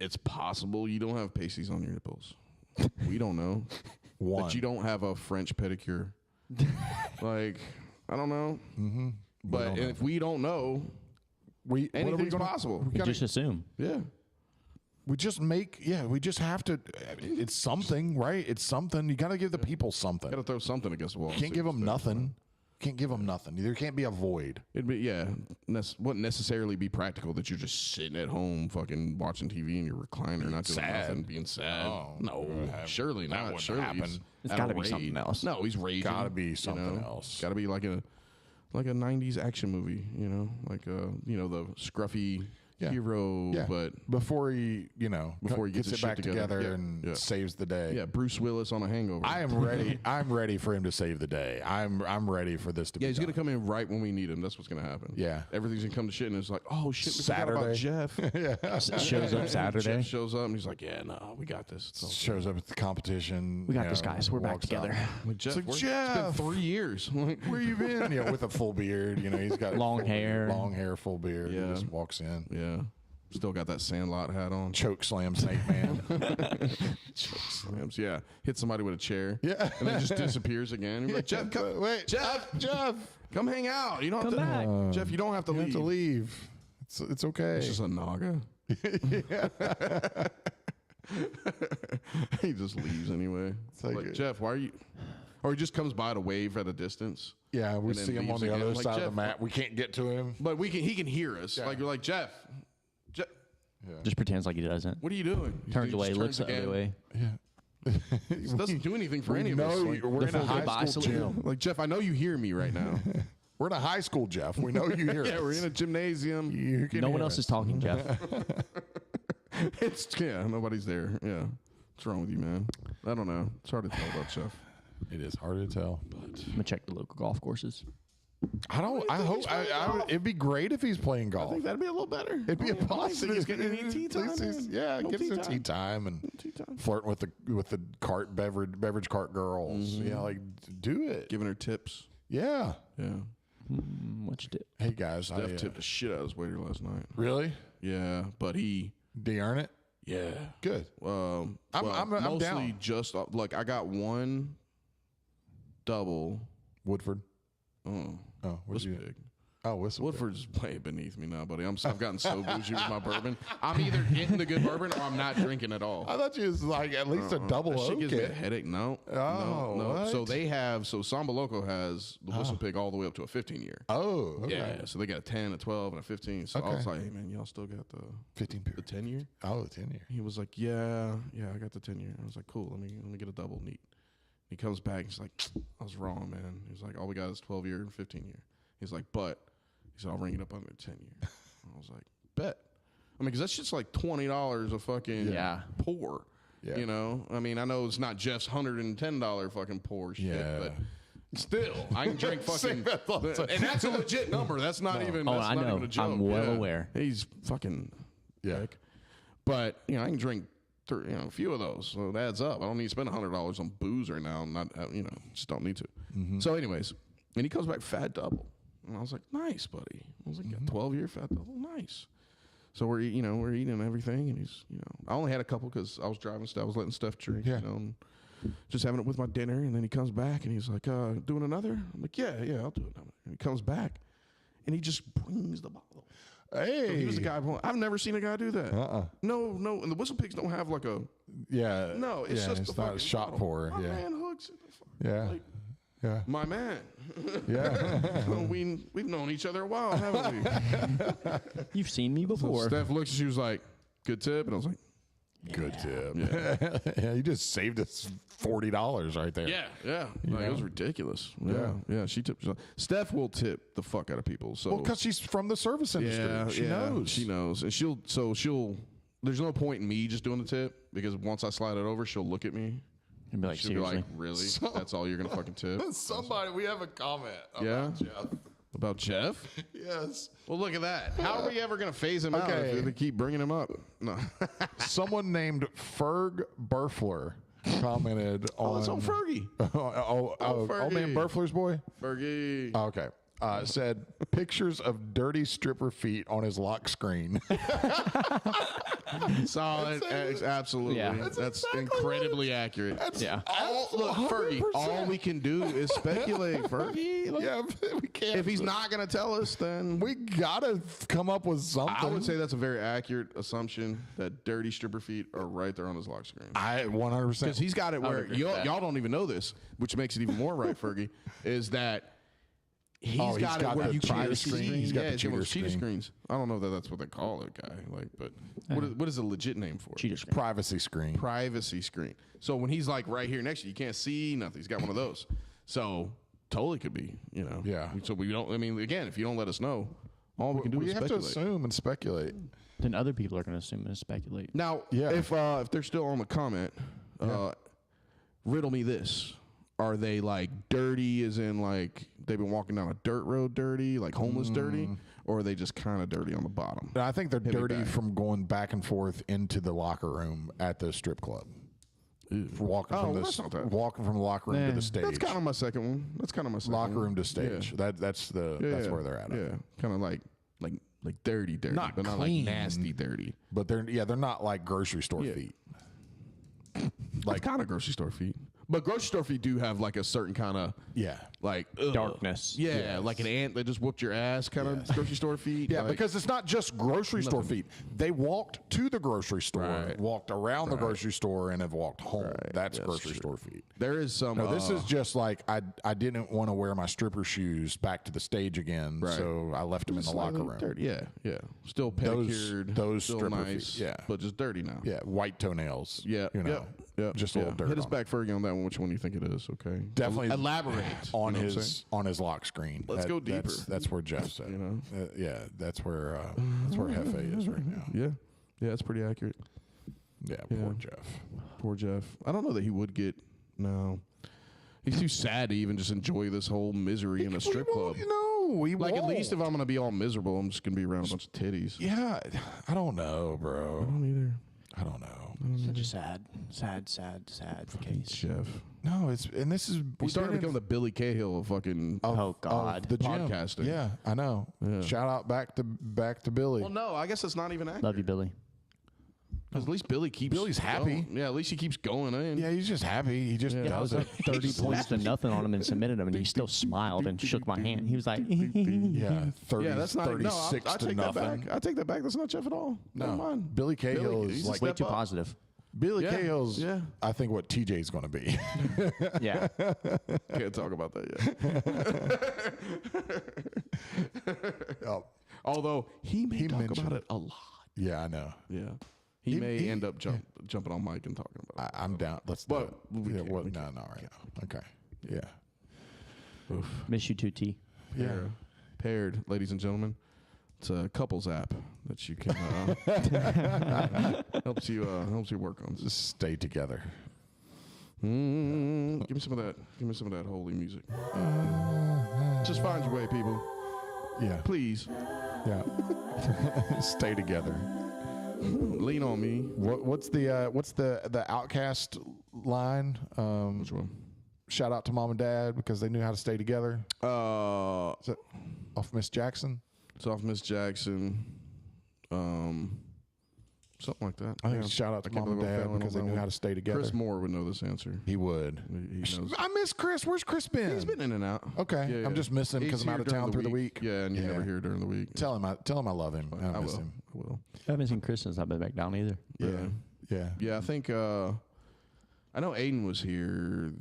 it's possible you don't have pasties on your nipples. We don't know. That you don't have a French pedicure. Like, I don't know. Mm-hmm. But if we don't know, anything's possible. We just assume. Yeah. We just we just have to. It's something, right? It's something. You got to give the people something. Got to throw something against the wall. Can't give them nothing. Can't give them nothing. There can't be a void. It'd be wouldn't necessarily be practical that you're just sitting at home, fucking watching TV in your recliner, not doing nothing, being sad. Oh, no, surely that not. wouldn't Surely happen. It's got to be something else. No, he's raging. Got to be something else. Got to be like a 90s action movie, like the scruffy hero, but before he gets it his back shit together and saves the day. Yeah, Bruce Willis on A Hangover. I am ready. I'm ready for him to save the day. I'm ready for this to be. Yeah, he's done. gonna come in right when we need him. That's what's gonna happen. Yeah, everything's gonna come to shit, and it's like, oh shit, we Saturday. forgot about Jeff. Shows up Saturday. Jeff shows up, and he's like, yeah, no, we got this. Shows up at the competition. We got this, guys. We're back together. Like, Jeff, it's like, Jeff, it's been 3 years. Like, where you been? With a full beard. He's got long hair, full beard. Yeah. He just walks in. Yeah. Still got that Sandlot hat on. Choke slam Snake Man. Choke slams, yeah. Hit somebody with a chair. Yeah. And then just disappears again. You're like, Jeff, come, wait, Jeff, come hang out. You don't Come have to, back. Jeff, you don't have to you leave. have to leave. It's okay. It's just a naga. He just leaves anyway. It's like Jeff, why are you? Or he just comes by to wave at a distance. Yeah, we and then see him on leaves the again. other Like, side Jeff, of the map. We can't get to him. But he can hear us. Yeah. Like you're like, Jeff, Just pretends like he doesn't. what are you doing? Turns He away, just looks the again. other way. Yeah. It doesn't do anything for any of No, us. Like, we're in a full high goodbye school salute. gym. like, Jeff, I know you hear me right now. We're in a high school, Jeff. We know you hear us. Yeah, we're in a gymnasium. You can No hear one else us. is talking, Jeff. Nobody's there. Yeah. What's wrong with you, man? I don't know. It's hard to tell about Jeff. It is hard to tell. I'm gonna check the local golf courses. I hope. It'd be great if he's playing I golf. think that'd be a little better. It'd be a positive. He's getting any tea time. Get some tea time and flirting with the cart beverage cart girls. Yeah, like do it. Giving her tips. Yeah. Yeah. What you did? Hey guys, Steph tipped the shit out of his waiter last night. really? Yeah, but he. Do you earn it? Yeah. Good. I'm mostly down. Just like I got one double. Woodford. Oh, what's what's big? Oh, Whistle. Woodford's way beneath me now, buddy. I've gotten so bougie with my bourbon. I'm either getting the good bourbon or I'm not drinking at all. I thought you was like at least a double That shit gives me a okay. headache. No. Oh, no. what? So Samba Loco has the Whistle Pig all the way up to a 15-year. Oh, okay. Yeah, so they got a 10, a 12, and a 15. So I Okay. was like, hey, man, y'all still got the 15 period. 10-year? Oh, 10 year. He was like, yeah, I got the 10-year. I was like, cool, let me get a double neat. He comes back, he's like, I was wrong, man. He's like, all we got is 12-year and 15-year. He's like, but, he said, I'll ring it up under 10-year. I was like, bet. I mean, because that's just like $20 a fucking pour. Yeah. You know? I mean, I know it's not Jeff's $110 fucking pour shit, Yeah. but still, I can drink fucking. that all the time. And that's a legit number. That's not even. Oh, That's I not know. even a joke. I'm well aware. He's fucking. Yeah. Dick. But I can drink. A few of those, so it adds up. I don't need to spend $100 on booze right now. I'm not, just don't need to. Mm-hmm. So, anyways, and he comes back fat double, and I was like, nice, buddy. I was like, 12-year fat double, nice. So we're eating everything, and he's, I only had a couple because I was driving stuff. I was letting Steph drink, and just having it with my dinner. And then he comes back, and he's like, doing another? I'm like, yeah, I'll do another. And he comes back, and he just brings the bottle. Hey. So he was a guy. I've never seen a guy do that. No. And the Whistle Pigs don't have like a. Yeah. No, it's just it's the not a shot bottle. pour. My Yeah. man hooks it. Yeah. Like, Yeah. my man. Yeah. Well, we've known each other a while, haven't we? You've seen me before. Steph looks. She was like, "Good tip," and I was like, Good tip. Yeah. You just saved us $40 right there. "Yeah." Like, it was ridiculous. Yeah. She tipped. Steph will tip the fuck out of people. So Well, because she's from the service industry. She knows. She knows, and she'll. There's no point in me just doing the tip because once I slide it over, she'll look at me. And be like, She'll seriously. be like, "Really? That's all you're gonna fucking tip?" Somebody, we have a comment. Yeah? About Jeff? Yes. Well, look at that. How are we ever going to phase him out Okay. if they keep bringing him up? No. Someone named Ferg Burfler commented on. Oh, it's on Fergie. Old man Burfler's boy? Fergie. Okay. Said pictures of dirty stripper feet on his lock screen. Solid. Absolutely. Yeah. That's incredibly accurate. Yeah. Look, Fergie, all we can do is speculate, Fergie. Like, Yeah, we can't. if he's not going to tell us, then We gotta come up with something. I would say that's a very accurate assumption that dirty stripper feet are right there on his lock screen. I 100%. Because he's got it where agree with that. y'all don't even know this, which makes it even more right, Fergie, is that he's got it where the you cheater can't screen. see. He's got the it's one of those cheater screen. screens. I don't know that that's what they call it, guy. Like, but what is a legit name for it? Cheater screen. Privacy screen. Privacy screen. So when he's like right here next to you, you can't see nothing. He's got one of those. So totally could be, you know. Yeah. So we don't. I mean, again, if you don't let us know, all we can do We is have speculate. to assume and speculate. Then other people are going to assume and speculate. Now, Yeah. if they're still on the comment, riddle me this: are they like dirty, as in like they've been walking down a dirt road, dirty, like homeless, dirty, or are they just kind of dirty on the bottom? I think they're dirty back. from going back and forth into the locker room at the strip club. Walking Oh, from well, this, that's not that. walking from the locker room to the stage. That's kind of my second one. That's kind of my second locker one. room to stage. That's where they're at. I Yeah, think. kind of like dirty, Not but not clean. like nasty, dirty. But they're not like grocery store feet. Like kind of grocery store feet. But grocery store feet do have like a certain kind of Yeah. like Darkness. Yeah, Yes. like an ant that just whooped your ass kind of grocery store feet. Yeah, like, because it's not just grocery store feet. They walked to the grocery store, Right. walked around the grocery store, and have walked home. That's grocery true. store feet. there is some. No, this is just like I didn't want to wear my stripper shoes back to the stage again, Right. so I left them in the locker slightly room. dirty. Yeah. Still Those- pedicured. those still stripper nice. feet, yeah. but just dirty now. Yeah, white toenails. Yeah, you know, just a little dirt. Hit us on back, Fergie, on that one. Which one you think it is? Okay, Definitely elaborate on You know what I'm his saying? on his lock screen. Let's go deeper. That's where Jeff said. You know? Yeah, that's where Hefe is right now. Yeah, that's pretty accurate. Yeah, poor Jeff. Poor Jeff. I don't know that he would get. No, he's too sad to even just enjoy this whole misery in a strip club. You know, he Like, at won't. least if I'm gonna be all miserable, I'm just gonna be around a bunch of titties. Yeah, I don't know, bro. I don't either. I don't know. Such a sad case. Jeff. No, this is We started to become the Billy Cahill of fucking. Oh, God. the gym. Podcasting. Yeah, I know. Yeah. Shout out back to Billy. Well, no, I guess it's not even accurate. Love you, Billy. Because at least Billy's happy. going. Yeah, at least he keeps going in. Yeah, he's just happy. He just I does was it. up 30 points to nothing on him and submitted him, and he still smiled and shook my hand. He was like, Yeah, 30, Yeah, that's not 36 no. I to take nothing. that back. I take that back. That's not Jeff at all. Never mind. Billy Cahill Billy, he's is a like way step too up. positive. Billy Yeah, Cahill's. yeah. I think what TJ's going to be. Yeah. Can't talk about that yet. Oh, Although he may talk mentioned about it a lot. yeah, I know. Yeah, he may he- end up jumping on mic and talking about it. I'm down. Let's do But it. we Yeah, can't, well, we no, not right now. Okay. Yeah. Miss you too, T. Paired, ladies and gentlemen. It's a couples app that you can helps you work on. Just stay together. Give me some of that. Give me some of that holy music. Just find your way, people. Yeah. Please Yeah. Stay together. lean on me. What's the Outcast line? Which one? Shout out to mom and dad because they knew how to stay together. It's Is that off Miss Jackson? off Miss Jackson. Something like that. I think shout out to mom and dad because they knew how to stay together. Chris Moore would know this answer. He would. He knows. I miss Chris. Where's Chris been? He's been in and out. Okay. I'm just missing him because He's I'm out here of town during through the week. Yeah, and you never hear during the week. Tell him I love him. I I miss will. him. I will. I haven't seen Chris since I've been back down either. Yeah. Yeah, I think I know Aiden was here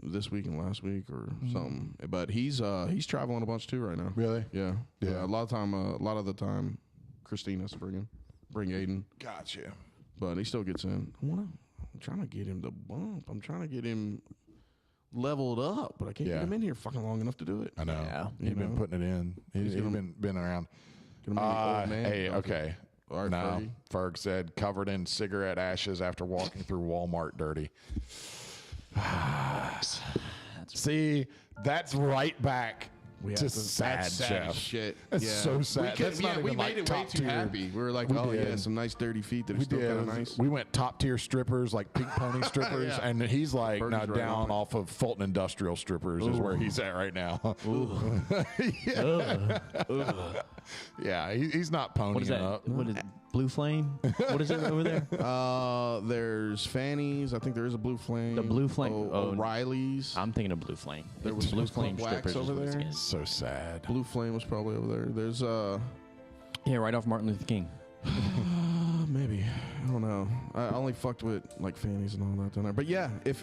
this week and last week or something, but he's traveling a bunch too right now. Really? Yeah. Yeah. A lot of the time, Christine has to bring Aiden, Gotcha. but he still gets in. I'm trying to get him to bump. I'm trying to get him leveled up, but I can't get him in here fucking long enough to do it. I know. Yeah. He's been putting it in. He's gonna- been around. Gonna be the old man. Hey, okay. All right, No, Fergie. Ferg said covered in cigarette ashes after walking through Walmart dirty. See, that's right back Just sad, that's sad Jeff. as shit. That's so sad. We, That's not we even made like it way top too tier. happy. We were like, We oh did. yeah, some nice dirty feet that are We still kind of did. nice. We went top tier strippers, like Pink Pony strippers, Yeah. and he's like Birdie's now right down on it. off of Fulton Industrial strippers is where he's at right now. Yeah, he's not ponying What is that? up. What is Blue Flame? What is it over there? There's Fanny's. I think there is a Blue Flame. The Blue Flame. O'Reilly's. I'm thinking of Blue Flame. There was Blue Club Flame Wax strippers over is what it's there. getting. So sad. Blue Flame was probably over there. There's Yeah, right off Martin Luther King. maybe, I don't know. I only fucked with like Fanny's and all that down there. But yeah, if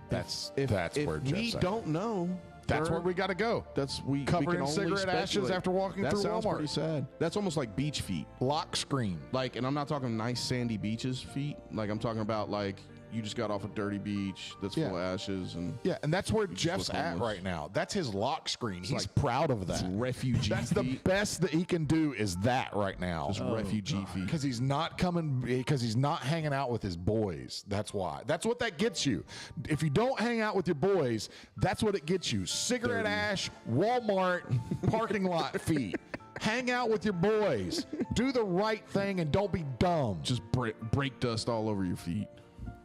That's if where we Jeff's at. don't know, That's sir, where we got to go. we Covered can in only cigarette ashes speculate. after walking that through sounds Walmart. pretty sad. That's almost like beach feet. Lock screen. Like, and I'm not talking nice sandy beaches feet. Like, I'm talking about like you just got off a dirty beach that's full of ashes and Yeah, and that's where Jeff's look at homeless. right now. That's his lock screen. He's like proud of that. refugee That's the feet. best that he can do is that right now. Just refugee feet. Because he's not coming, because he's not hanging out with his boys. That's why. That's what that gets you. If you don't hang out with your boys, that's what it gets you. Cigarette ash, Walmart, parking lot feet. Hang out with your boys. Do the right thing and don't be dumb. Just break dust all over your feet,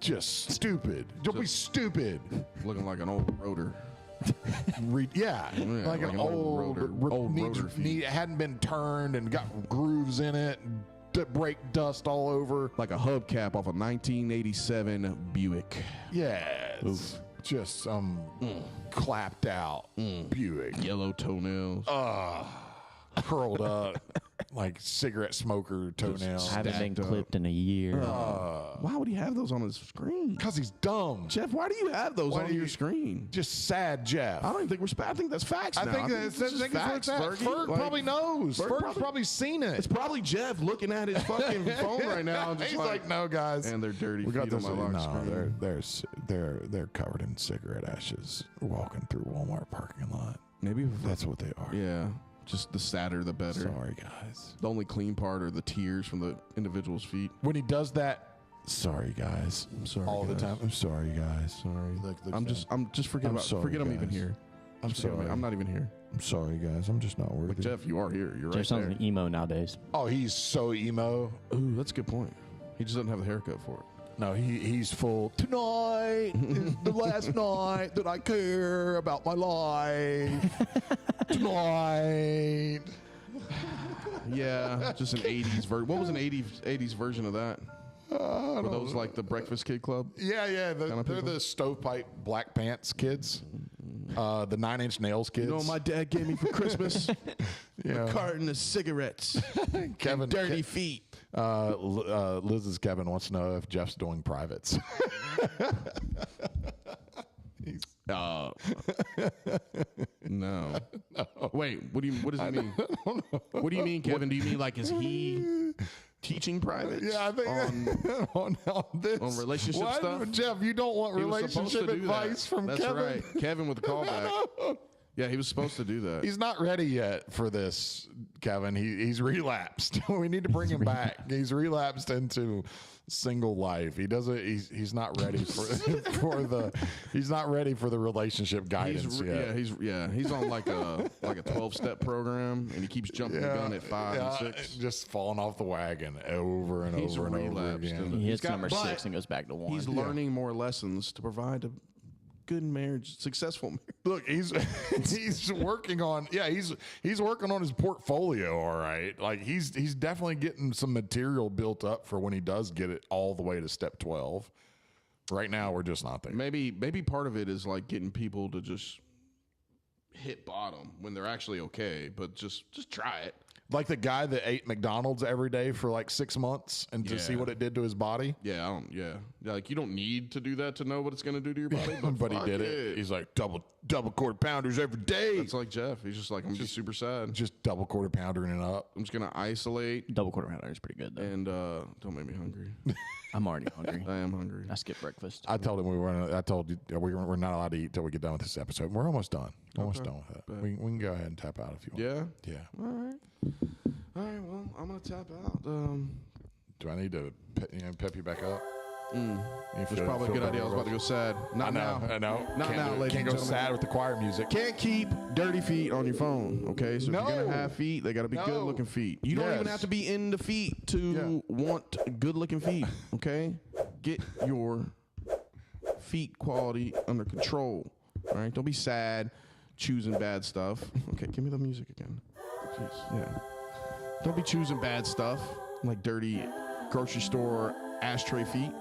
Just stupid. Don't be stupid. looking like an old rotor. Yeah, like an old rotor feet. hadn't been turned and got grooves in it, break dust all over. Like a hubcap off a 1987 Buick. Yeah, just clapped out Buick, Yellow toenails. curled up like cigarette smoker toenails. Haven't been Stacked up. clipped in a year. Why would he have those on his screen? Because he's dumb. Jeff, why do you have those Why on do your you- screen? Just sad Jeff. I don't even think we're. I think that's facts. I now. think it's that's just facts, Fergie. Ferg Like, probably knows. Ferg Ferg's probably seen it. It's probably Jeff looking at his fucking phone right now. Just He's like, no, guys. And they're dirty We got feet on this. my lock No, screen. they're covered in cigarette ashes, walking through Walmart parking lot. Maybe That's what they are. yeah. Just the sadder, the better. Sorry, guys. The only clean part are the tears from the individual's feet. When he does that, sorry, guys. I'm sorry. All the guys. time. I'm sorry, guys. Sorry. Look I'm just forget I'm about sorry, forget I'm even guys. here. I'm Just forget sorry. I'm not even here. I'm sorry, guys. I'm just not worthy. Like Jeff, you are here. You're Jeff right sounds there. like emo nowadays. Oh, he's so emo. Ooh, that's a good point. He just doesn't have the haircut for it. No, he's full. Tonight is the last night that I care about my life. Tonight. Yeah, just an 80s version. What was an 80s version of that? Were those like the Breakfast Kid Club? Yeah. They're people? the stovepipe black pants kids. The 9 Inch Nails kids. You know what my dad gave me for Christmas? Yeah. A carton of cigarettes. Kevin, Dirty feet. Liz's Kevin wants to know if Jeff's doing privates. No. Wait, what does he mean? What do you mean, Kevin? Do you mean like is he teaching privates? Yeah, I think on this on relationship What? stuff? Jeff, you don't want He was supposed relationship to do that. advice from That's Kevin. right. Kevin with the callback. Yeah, he was supposed to do that. He's not ready yet for this, Kevin. He's relapsed. We need to bring him back. He's relapsed into single life. He doesn't. He's not ready for He's not ready for the relationship guidance yet. He's on like a 12-step program, and he keeps jumping the gun at 5 and 6. Just falling off the wagon over and He's over and over relapsed again. into- He He's hits got- number but 6 and goes back to 1. He's learning more lessons to provide a good marriage, successful marriage. Look, he's working on he's working on his portfolio. All right, like he's definitely getting some material built up for when he does get it all the way to step 12. Right now, we're just not there. Maybe part of it is like getting people to just hit bottom when they're actually okay, but just try it. Like the guy that ate McDonald's every day for like 6 months and to see Yeah. what it did to his body. Yeah, like you don't need to do that to know what it's going to do to your body, but But he fuck did it. He's like double quarter pounders every day. It's like Jeff. He's just like, I'm just super sad. Just double quarter poundering it up. I'm just going to isolate Double quarter pounder is pretty good, though. and don't make me hungry. I'm already hungry. I am hungry. I skipped breakfast. I told him I told you we're not allowed to eat till we get done with this episode. We're almost done. Almost done with it. We can go ahead and tap out if you want. Yeah? Yeah. All right, well, I'm going to tap out. Do I need to pep you back up? It's probably a good idea. I was about to go sad. Not now. I know. Not now, ladies Can't and go gentlemen. sad with the choir music. Can't keep dirty feet on your phone, okay? So if No. you're going to have feet, they got to be No. good-looking feet. You don't even Yes. have to be in the feet to want good-looking feet, okay? Get your feet quality under control, all right? Don't be sad choosing bad stuff. Okay, give me the music again. Jeez, yeah. Don't be choosing bad stuff like dirty grocery store ashtray feet.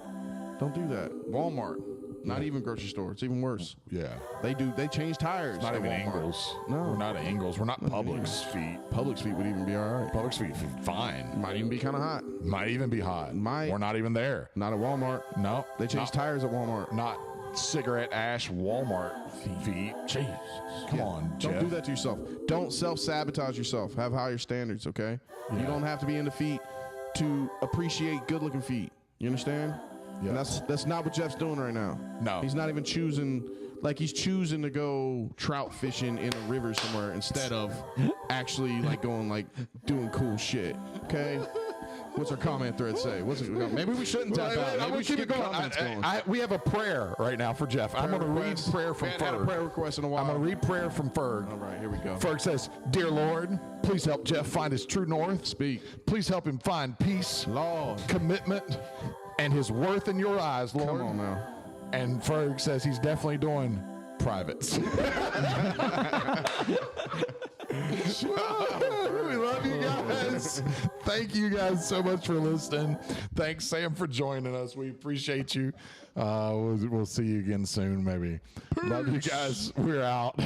Don't do that. Walmart. Not even grocery store. It's even worse. Yeah. They change tires. Not at even Walmart. Ingles. No. We're not at Ingles. We're not Publix feet. Publix feet would even be all right. Publix feet, fine. Might even be kind of hot. Might even be hot. Might. We're not even there. Not at Walmart. No. They change tires at Walmart. Not cigarette ash Walmart feet. Jesus. Come on, Jeff. Don't do that to yourself. Don't self-sabotage yourself. Have higher standards, okay? You don't have to be in the feet to appreciate good-looking feet. You understand? Yeah. And that's not what Jeff's doing right now. No. He's not even choosing, like he's choosing to go trout fishing in a river somewhere instead of actually like going like doing cool shit. Okay? What's our comment thread say? Maybe we shouldn't tap out. Maybe we should keep going. We have a prayer right now for Jeff. I'm going to read prayer from Had a Ferg. prayer request in a while. I'm going to read prayer from Ferg. All right, here we go. Ferg says, "Dear Lord, please help Jeff find his true north. Speak. Please help him find peace, Lord. commitment, and his worth in your eyes, Lord." Come on now. And Ferg says he's definitely doing privates. We love you guys. Thank you guys so much for listening. Thanks, Sam, for joining us. We appreciate you. We'll see you again soon, maybe. Love you guys. We're out.